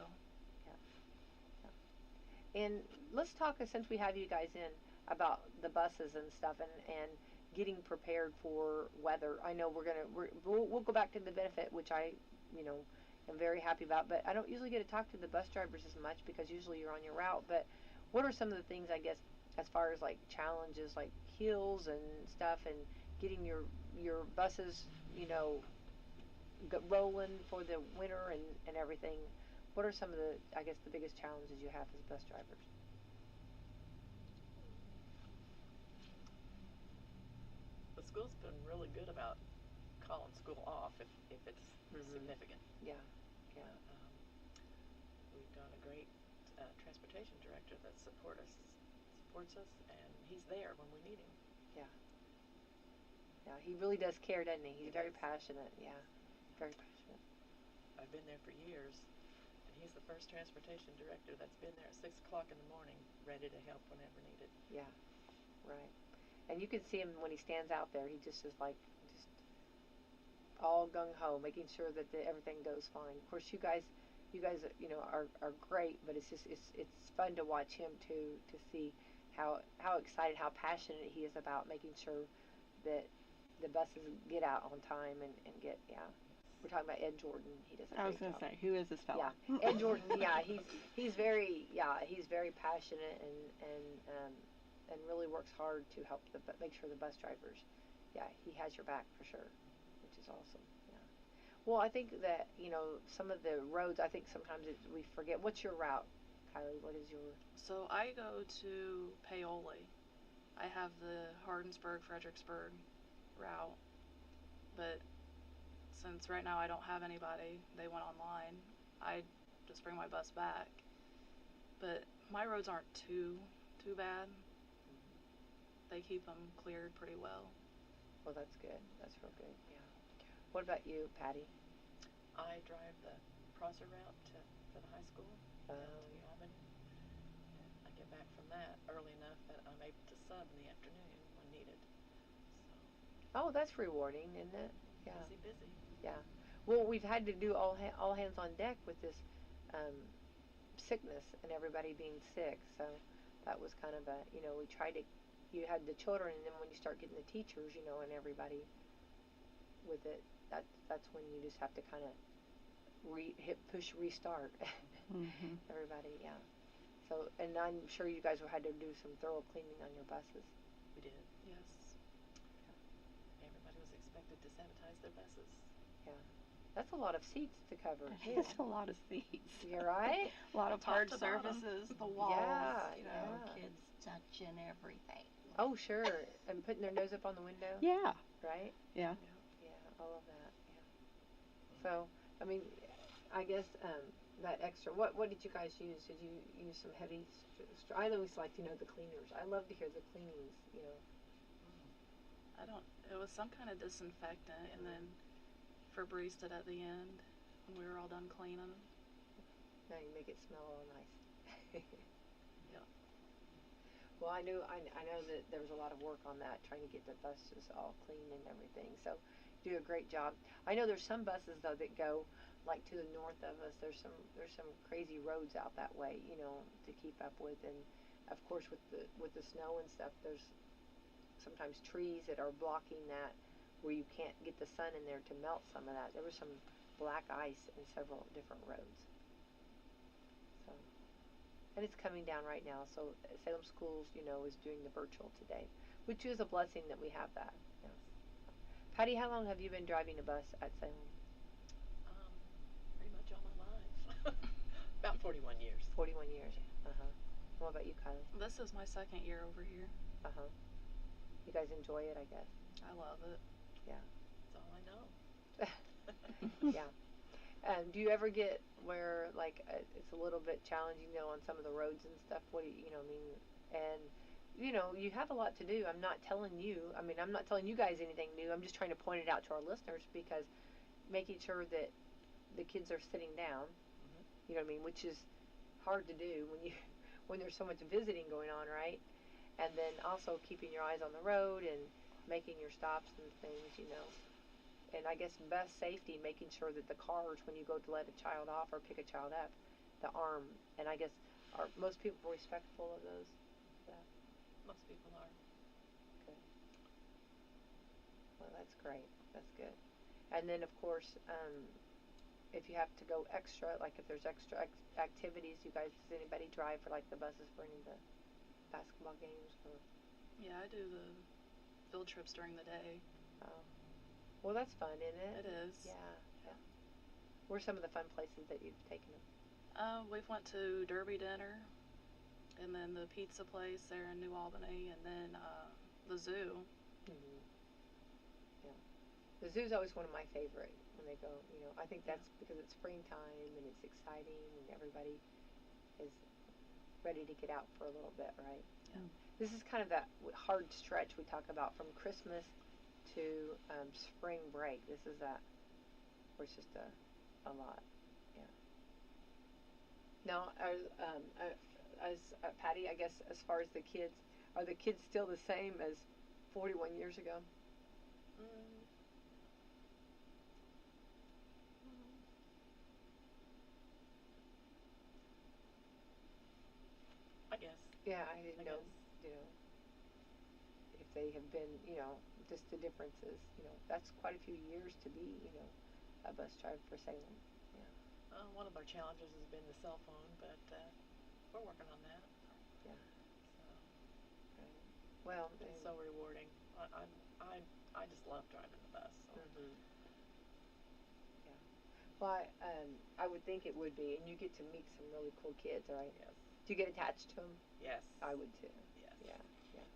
Yeah. And let's talk, since we have you guys in, about the buses and stuff, and getting prepared for weather. I know we'll go back to the benefit, which I am very happy about, but I don't usually get to talk to the bus drivers as much because usually you're on your route. But what are some of the things, I guess, as far as like challenges like hills and stuff, and getting your buses rolling for the winter and everything? What are some of the biggest challenges you have as bus drivers? The school's been really good about calling school off if it's significant. Yeah. We've got a great transportation director that supports us, and he's there when we need him. Yeah. Yeah, he really does care, doesn't he? He's very does. passionate. Yeah, very passionate. I've been there for years, and he's the first transportation director that's been there at 6 o'clock in the morning, ready to help whenever needed. Yeah, right. And you can see him when he stands out there. He just is like just all gung ho, making sure that everything goes fine. Of course, you guys, are great, but it's just it's fun to watch him to see how excited, how passionate he is about making sure that the buses get out on time and get We're talking about Ed Jordan. He does a I was great going to job. say, who is this fella? Yeah, Ed Jordan. Yeah, he's very passionate and really works hard to help make sure the bus drivers. Yeah, he has your back for sure, which is awesome. Yeah. Well, I think that some of the roads. I think sometimes we forget. What's your route, Kylie? What is your? So I go to Paoli. I have the Hardensburg, Fredericksburg route, but since right now I don't have anybody, they went online. I just bring my bus back. But my roads aren't too bad. They keep them cleared pretty well. Well, that's good. That's real good. Yeah. What about you, Patty? I drive the crosser route for the high school down to Albany. And I get back from that early enough that I'm able to sub in the afternoon when needed. Oh, that's rewarding, isn't it? So Yeah. busy. Yeah. Well, we've had to do all hands on deck with this sickness and everybody being sick. So that was kind of we tried to. You had the children, and then when you start getting the teachers, and everybody with it, that's when you just have to kind of push restart. Mm-hmm. Everybody, yeah. So, and I'm sure you guys had to do some thorough cleaning on your buses. We did. Yes. Everybody was expected to sanitize their buses. Yeah. That's a lot of seats to cover. It's a lot of seats. You're right. A lot of Top hard to bottom. surfaces, the walls. Yeah. Kids touching everything. Oh, sure. And putting their nose up on the window. Yeah. Right? Yeah. Yeah, all of that. Yeah. So, I mean, I guess that extra. What did you guys use? Did you use some heavy? I always like the cleaners. I love to hear the cleanings. It was some kind of disinfectant, and then Febrezed it at the end when we were all done cleaning. Now you make it smell all nice. Yeah. Well, I know that there was a lot of work on that, trying to get the buses all clean and everything. So, you do a great job. I know there's some buses though that go like to the north of us. There's some crazy roads out that way, to keep up with, and of course with the snow and stuff, there's sometimes trees that are blocking that, where you can't get the sun in there to melt some of that. There was some black ice in several different roads. So, and it's coming down right now. So Salem Schools, is doing the virtual today, which is a blessing that we have that. Yeah. Patty, how long have you been driving a bus at Salem? Pretty much all my life. About 41 years. 41 years. What about you, Kylie? This is my second year over here. You guys enjoy it, I guess. I love it. Yeah. That's all I know. Yeah. Do you ever get where it's a little bit challenging, on some of the roads and stuff? What do you mean? And you have a lot to do. I'm not telling you. I mean, I'm not telling you guys anything new. I'm just trying to point it out to our listeners, because making sure that the kids are sitting down, you know what I mean, which is hard to do when there's so much visiting going on, right? And then also keeping your eyes on the road and making your stops and things, And I guess bus safety, making sure that the cars, when you go to let a child off or pick a child up, the arm, and I guess, are most people respectful of those? Yeah. Most people are. Good. Well, that's great. That's good. And then, of course, if you have to go extra, like if there's extra activities, does anybody drive for the buses for any of the basketball games? Or? Yeah, I do the field trips during the day. Oh. Well, that's fun, isn't it? It is. Yeah. Where's some of the fun places that you've taken them? We've went to Derby Dinner, and then the pizza place there in New Albany, and then the zoo. Mm-hmm. Yeah. The zoo's always one of my favorite when they go. I think that's because it's springtime and it's exciting and everybody is ready to get out for a little bit, right? Yeah. This is kind of that hard stretch we talk about from Christmas to spring break. This is where it's just a lot. Yeah. Now, as Patty, I guess as far as the kids, are the kids still the same as 41 years ago. I guess. Yeah, I didn't know, you know, if they have been, you know, just the differences, you know, that's quite a few years to be, you know, a bus driver for Salem. Yeah. One of our challenges has been the cell phone, but we're working on that. Yeah. So. Right. Well, it's so rewarding. I just love driving the bus. So. Yeah. Well, I would think it would be, and you get to meet some really cool kids, right? Yes. Do you get attached to them? Yes. I would too. Yes. Yeah. Yeah.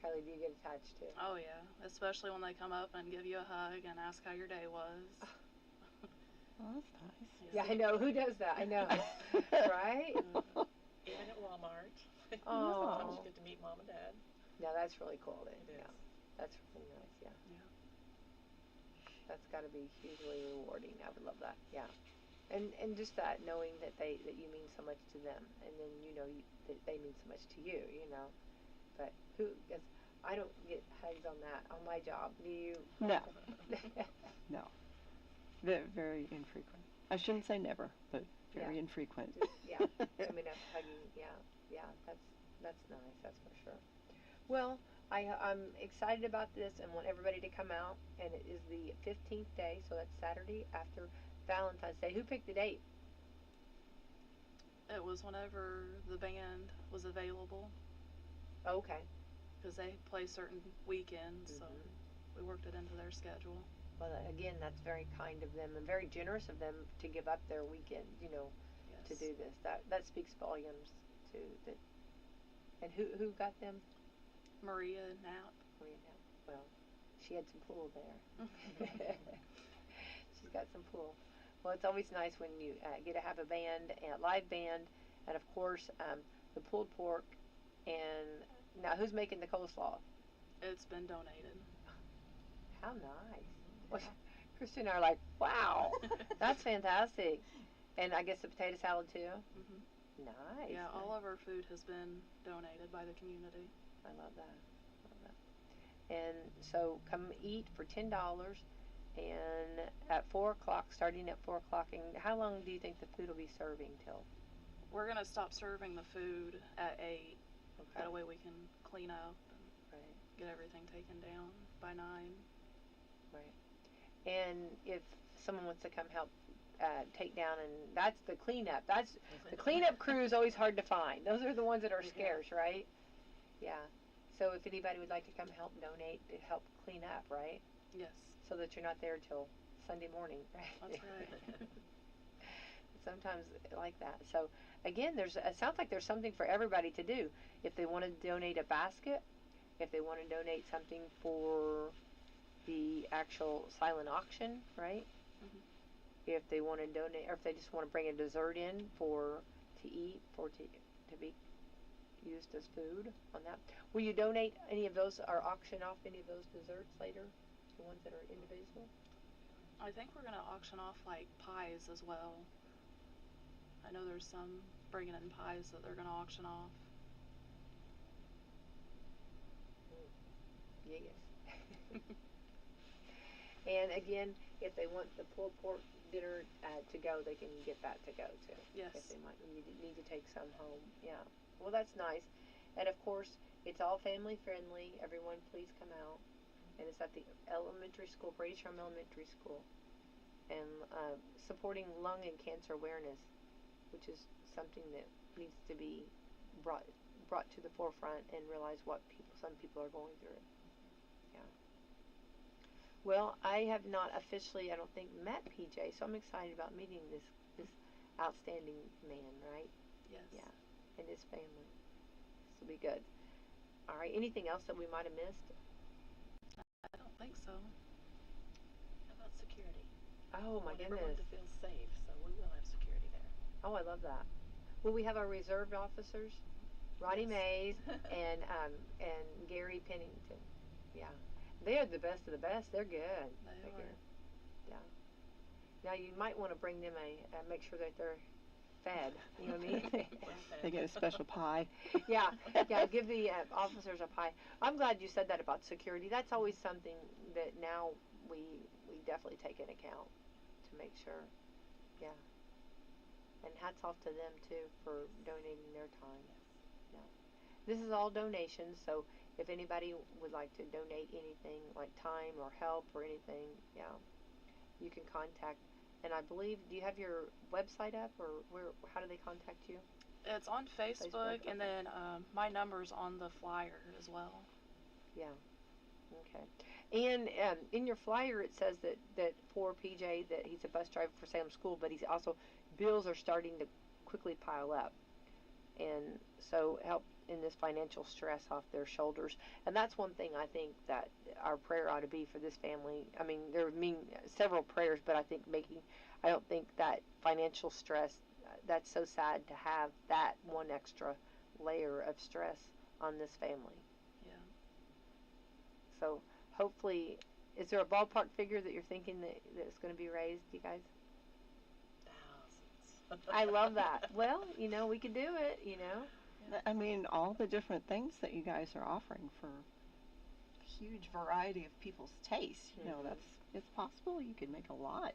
Kylie, do you get attached to? Oh yeah, especially when they come up and give you a hug and ask how your day was. Oh, that's nice. Yeah, I know. Who does that? I know. Right? Even at Walmart. Oh. Sometimes you get to meet Mom and Dad. No, that's really cool. Then. It is. Yeah. That's really nice. Yeah. Yeah. That's got to be hugely rewarding. I would love that. Yeah. And just that, knowing that you mean so much to them, and then you know that they mean so much to you, you know. But I don't get hugs on that on my job. Do you? No. No. Very infrequent. I shouldn't say never, but very infrequent. Yeah. I mean, hugging. Yeah. Yeah. That's nice. That's for sure. Well, I'm excited about this and want everybody to come out. And it is the 15th day, so that's Saturday after Valentine's Day. Who picked the date? It was whenever the band was available. Oh, okay. Because they play certain weekends, so we worked it into their schedule. Well, again, that's very kind of them and very generous of them to give up their weekend, you know, to do this. That speaks volumes too. That. And who got them? Maria Knapp. Maria Knapp. Well, she had some pull there. She's got some pull. Well, it's always nice when you get to have a band, a live band, and of course the pulled pork. And now, who's making the coleslaw? It's been donated. How nice. Well, Christy and I are like, wow, that's fantastic. And I guess the potato salad too? Nice. Yeah, all of our food has been donated by the community. I love that. And so come eat for $10 and at 4 o'clock, starting at 4 o'clock. And how long do you think the food will be serving till? We're going to stop serving the food at 8. Okay. That way we can clean up and get everything taken down by 9. Right. And if someone wants to come help take down, and that's the cleanup. That's the cleanup crew is always hard to find. Those are the ones that are scarce, right? Yeah. So if anybody would like to come help donate to help clean up, right? Yes. So that you're not there till Sunday morning, right? That's right. Sometimes like that. So again, it sounds like there's something for everybody to do. If they want to donate a basket, if they want to donate something for the actual silent auction, right? If they want to donate, or if they just want to bring a dessert in to eat, to be used as food on that. Will you donate any of those or auction off any of those desserts later? The ones that are individual? I think we're going to auction off like pies as well. I know there's some bringing in pies that they're going to auction off. Yes. And again, if they want the pulled pork dinner to go, they can get that to go too. Yes. If they might need to take some home. Yeah. Well, that's nice. And of course, it's all family friendly. Everyone, please come out. And it's at the elementary school, Brady Sharm Elementary School, and supporting lung and cancer awareness, which is something that needs to be brought to the forefront and realize what some people are going through. Yeah. Well, I have not officially, I don't think, met PJ, so I'm excited about meeting this outstanding man, right? Yes. Yeah. And his family. This will be good. All right. Anything else that we might have missed? I don't think so. How about security? Oh, my goodness. Everyone to feel safe, so we will have security there. Oh, I love that. Will we have our reserved officers? Ronnie Mays and Gary Pennington. Yeah. They are the best of the best. They're good. They're good. Yeah. Now you might want to bring them make sure that they're fed. You know what I mean? They get a special pie. Yeah, give the officers a pie. I'm glad you said that about security. That's always something that now we definitely take into account to make sure. Yeah. And hats off to them too for donating their time. Yeah. This is all donations, so if anybody would like to donate anything like time or help or anything, yeah, you can contact. And I believe, do you have your website up, or where? How do they contact you? It's on Facebook, okay. and then my number's on the flyer as well. Yeah. Okay. And in your flyer, it says that for PJ, that he's a bus driver for Salem School, but he's also, bills are starting to quickly pile up. And so help in this financial stress off their shoulders. And that's one thing I think that our prayer ought to be for this family. I mean, there mean several prayers, but I don't think that financial stress, that's so sad to have that one extra layer of stress on this family. Yeah. So hopefully, is there a ballpark figure that you're thinking that's going to be raised, you guys? Thousands. I love that. Well, we could do it, I mean, all the different things that you guys are offering for a huge variety of people's tastes. It's possible you could make a lot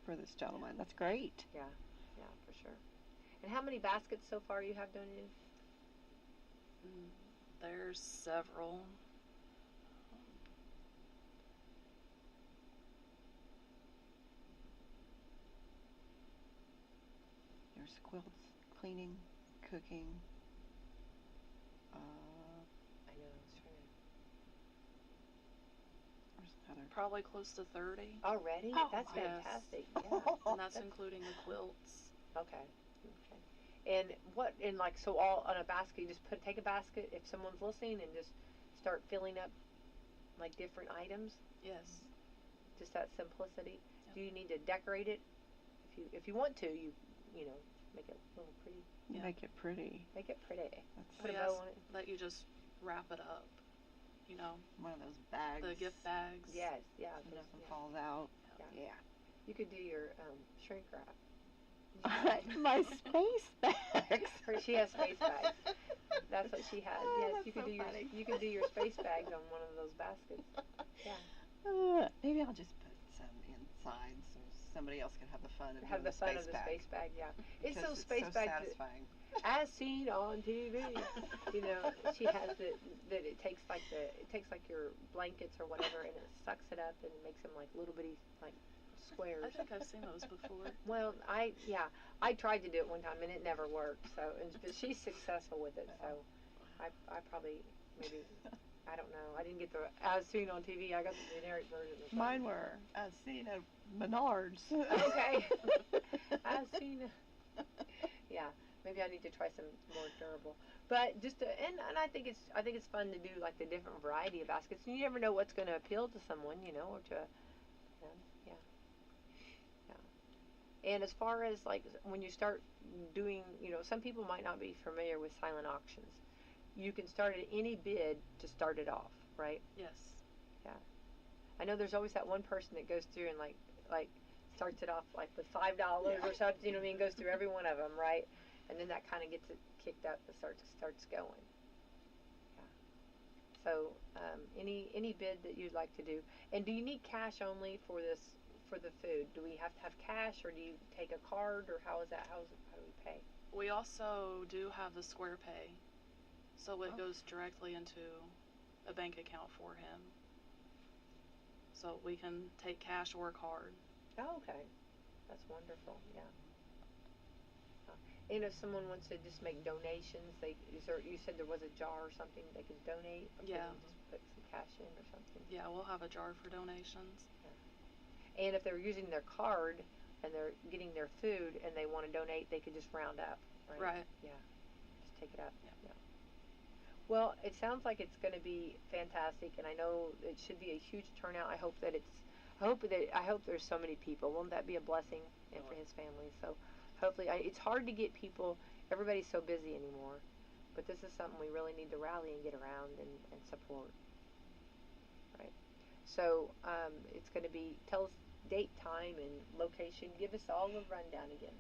for this gentleman. That's great. Yeah, for sure. And how many baskets so far you have donated? There's several. There's quilts, cleaning, cooking. I know, it's true. There's another. Probably close to 30. Already? Oh, That's yes. fantastic. Yeah. And that's including the quilts. Okay. And so all on a basket, you just take a basket if someone's listening and just start filling up like different items? Yes. Just that simplicity. Yep. Do you need to decorate it? If you want to, you make it a little pretty. Yeah. Make it pretty. Make it pretty. Put We a bow ask on it. that you just wrap it up. One of those bags. The gift bags. Yes, yeah. So nothing falls out. Yeah. You could do your shrink wrap. My space bags. She has space bags. That's what she has. Yes, That's you could so do funny. you could do your space bags on one of those baskets. Yeah. Maybe I'll just put some inside so somebody else can have the fun of Have doing the fun of space the bag. space bag. Yeah. It's Because those space so bags satisfying. as seen on TV. She has that it takes like your blankets or whatever, and it sucks it up and it makes them like little bitty like squares. I think I've seen those before. Well, I tried to do it one time and it never worked. So, but she's successful with it. So, I probably maybe I don't know. I didn't get the as seen on TV. I got the generic version. Or something. Mine were as seen at Menards. Okay. As seen. Yeah. Maybe I need to try some more durable. But and I think it's fun to do like the different variety of baskets. And you never know what's going to appeal to someone, or to yeah. And as far as like when you start doing, some people might not be familiar with silent auctions. You can start at any bid to start it off, right? Yes. Yeah. I know there's always that one person that goes through and like starts it off like with $5 or something, goes through every one of them, right? And then that kind of gets it kicked up and starts going. Yeah. So any bid that you'd like to do, and do you need cash only for the food? Do we have to have cash, or do you take a card, or how is that? How do we pay? We also do have the Square Pay, so it goes directly into a bank account for him. So we can take cash or card. Oh, okay. That's wonderful. Yeah. And if someone wants to just make donations, you said there was a jar or something they could donate? Or Yeah. Can they just put some cash in or something? Yeah, we'll have a jar for donations. And if they're using their card and they're getting their food and they want to donate, they could just round up, right? Right. Yeah. Just take it up. Yeah. Well, it sounds like it's going to be fantastic, and I know it should be a huge turnout. I hope there's so many people. Won't that be a blessing for his family? So hopefully, it's hard to get people. Everybody's so busy anymore, but this is something we really need to rally and get around and support. Right. So it's going to be. Tell us date, time, and location. Give us all the rundown again.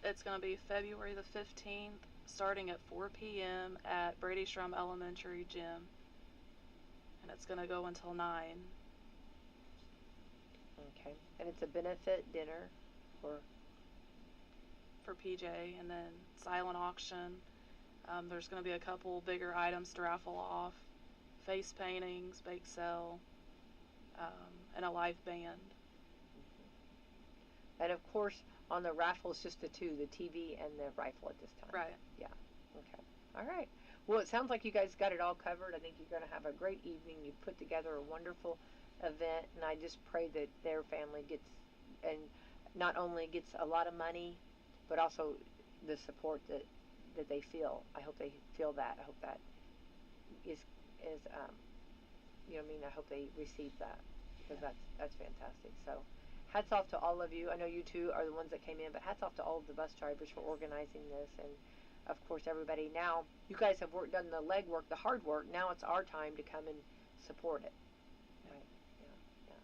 It's going to be February the 15th, starting at 4 p.m. at Brady Strum Elementary Gym. And it's going to go until 9. Okay. And it's a benefit dinner for PJ, and then silent auction. There's going to be a couple bigger items to raffle off, face paintings, bake sale, and a live band. And of course, on the raffle, it's just the two, the TV and the rifle at this time. Right. Yeah. Okay. All right. Well, it sounds like you guys got it all covered. I think you're going to have a great evening. You put together a wonderful event, and I just pray that their family gets, and not only gets a lot of money, but also the support that they feel. I hope they feel that. I hope that is you know what I mean? I hope they receive that, because that's fantastic. So hats off to all of you. I know you two are the ones that came in, but hats off to all of the bus drivers for organizing this, and of course everybody. Now you guys have done the legwork, the hard work. Now it's our time to come and support it. Right? Yeah.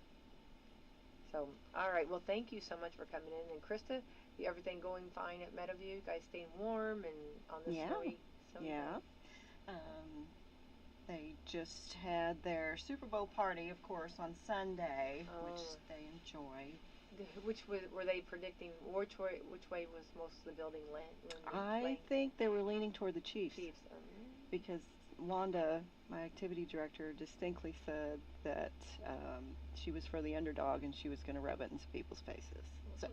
So all right. Well, thank you so much for coming in. And Krista, everything going fine at Meadowview? You guys staying warm and on the snowy Yeah. They just had their Super Bowl party, of course, on Sunday, which they enjoyed. Which were they predicting? Which way was most of the building I think they were leaning toward the Chiefs. Because Wanda, my activity director, distinctly said that she was for the underdog and she was going to rub it in some people's faces. So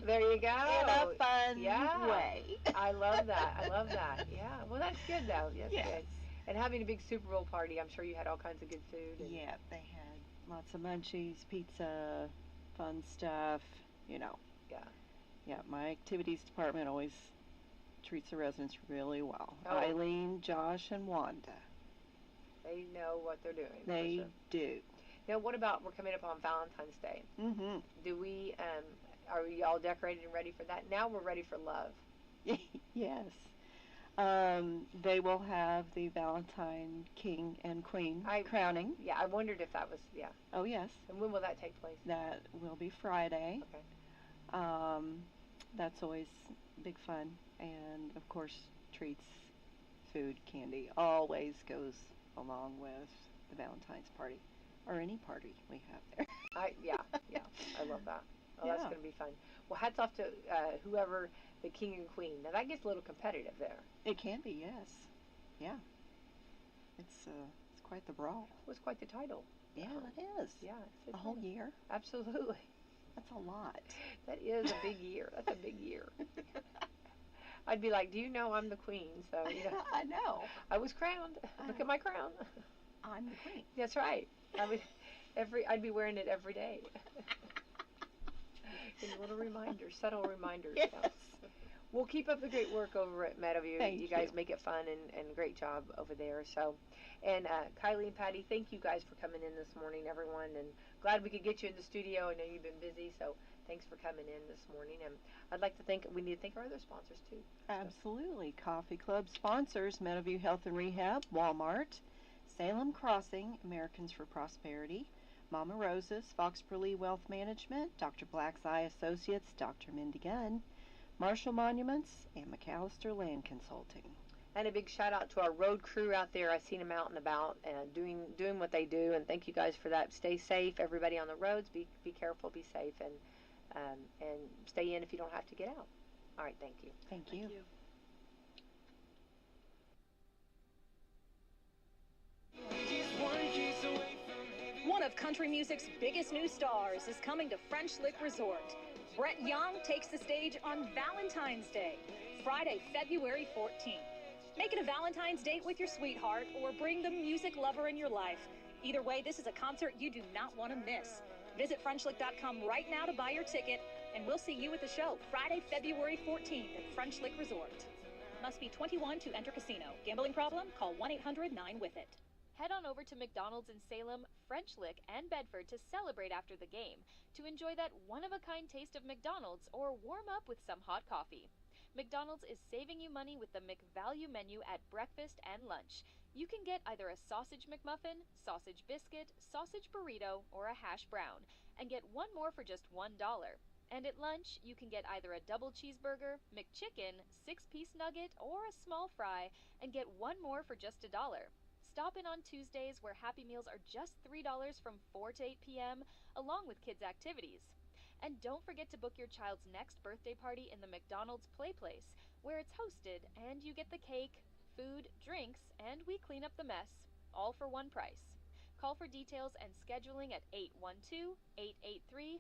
there you go. In a fun way. I love that. Yeah. Well, that's good though. That's good. And having a big Super Bowl party, I'm sure you had all kinds of good food. And yeah, they had lots of munchies, pizza, fun stuff, you know. Yeah. Yeah, my activities department always treats the residents really well. Oh. Eileen, Josh, and Wanda. They know what they're doing. They do. Now, what about, we're coming up on Valentine's Day. Mm-hmm. Do we, are we all decorated and ready for that? Now we're ready for love. Yes. They will have the Valentine King and Queen crowning. Yeah, I wondered if that was, Oh, yes. And when will that take place? That will be Friday. Okay. That's always big fun. And, of course, treats, food, candy always goes along with the Valentine's party. Or any party we have there. Yeah, I love that. Oh, that's going to be fun. Well, hats off to whoever the king and queen. Now, that gets a little competitive there. It can be, yes. Yeah. It's quite the brawl. It was quite the title. Yeah, it is. Yeah. A whole year. Absolutely. That's a lot. That is a big year. That's a big year. I'd be like, do you know I'm the queen? So, you know. I know. I was crowned. Look at my crown. I'm the queen. That's right. I'd be wearing it every day. Little reminders, subtle reminders. Yes. Yeah. We'll keep up the great work over at Meadowview. Thank you guys make it fun and great job over there. So, and Kylie and Patty, thank you guys for coming in this morning, everyone. And glad we could get you in the studio. I know you've been busy, so thanks for coming in this morning. And I'd like to we need to thank our other sponsors too. Absolutely. Coffee Club sponsors: Meadowview Health and Rehab, Walmart, Salem Crossing, Americans for Prosperity, Mama Rose's, Foxborough Wealth Management, Dr. Black's Eye Associates, Dr. Mindy Gunn, Marshall Monuments, and McAllister Land Consulting. And a big shout out to our road crew out there. I've seen them out and about and doing what they do. And thank you guys for that. Stay safe, everybody on the roads. Be careful, be safe, and stay in if you don't have to get out. All right, thank you. Thank you. One of country music's biggest new stars is coming to French Lick Resort. Brett Young takes the stage on Valentine's Day, Friday, February 14th. Make it a Valentine's date with your sweetheart or bring the music lover in your life. Either way, this is a concert you do not want to miss. Visit FrenchLick.com right now to buy your ticket, and we'll see you at the show Friday, February 14th at French Lick Resort. Must be 21 to enter casino. Gambling problem? Call 1-800-9-WITH-IT. Head on over to McDonald's in Salem, French Lick, and Bedford to celebrate after the game, to enjoy that one-of-a-kind taste of McDonald's or warm up with some hot coffee. McDonald's is saving you money with the McValue menu at breakfast and lunch. You can get either a sausage McMuffin, sausage biscuit, sausage burrito, or a hash brown, and get one more for just $1. And at lunch, you can get either a double cheeseburger, McChicken, 6-piece nugget, or a small fry, and get one more for just $1. Stop in on Tuesdays where Happy Meals are just $3 from 4 to 8 p.m., along with kids' activities. And don't forget to book your child's next birthday party in the McDonald's Play Place, where it's hosted and you get the cake, food, drinks, and we clean up the mess, all for one price. Call for details and scheduling at 812-883-1976.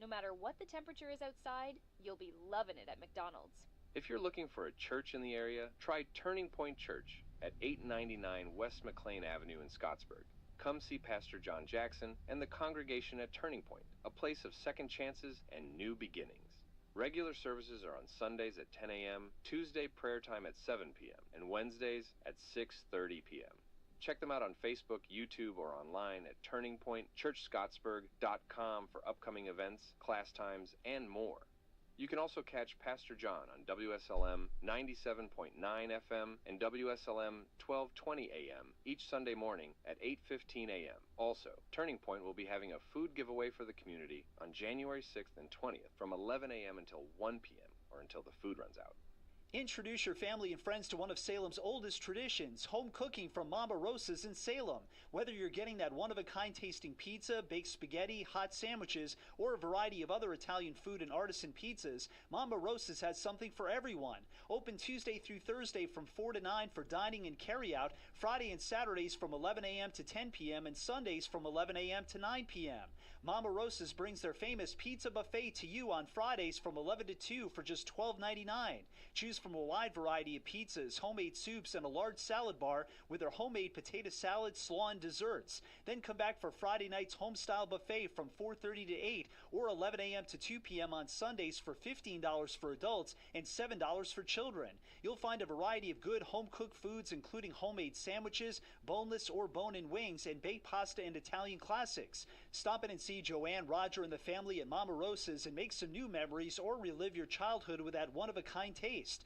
No matter what the temperature is outside, you'll be loving it at McDonald's. If you're looking for a church in the area, try Turning Point Church at 899 West McLean Avenue in Scottsburg. Come see Pastor John Jackson and the congregation at Turning Point, a place of second chances and new beginnings. Regular services are on Sundays at 10 a.m., Tuesday prayer time at 7 p.m., and Wednesdays at 6:30 p.m. Check them out on Facebook, YouTube, or online at turningpointchurchscottsburg.com for upcoming events, class times, and more. You can also catch Pastor John on Wslm 97.9 FM and Wslm 1220 AM each Sunday morning at 8:15 a.m. Also, Turning Point will be having a food giveaway for the community on January 6th and 20th from 11 a.m. until 1 p.m. or until the food runs out. Introduce your family and friends to one of Salem's oldest traditions, home cooking from Mama Rosa's in Salem. Whether you're getting that one-of-a-kind tasting pizza, baked spaghetti, hot sandwiches, or a variety of other Italian food and artisan pizzas, Mama Rosa's has something for everyone. Open Tuesday through Thursday from 4 to 9 for dining and carry-out, Friday and Saturdays from 11 a.m. to 10 p.m., and Sundays from 11 a.m. to 9 p.m. Mama Rosa's brings their famous pizza buffet to you on Fridays from 11 to 2 for just $12.99. Choose from a wide variety of pizzas, homemade soups, and a large salad bar with their homemade potato salad, slaw, and desserts. Then come back for Friday night's home-style buffet from 4:30 to 8 or 11 a.m. to 2 p.m. on Sundays for $15 for adults and $7 for children. You'll find a variety of good home-cooked foods including homemade sandwiches, boneless or bone-in wings, and baked pasta and Italian classics. Stop in and see Joanne, Roger, and the family at Mama Rosa's and make some new memories or relive your childhood with that one-of-a-kind taste.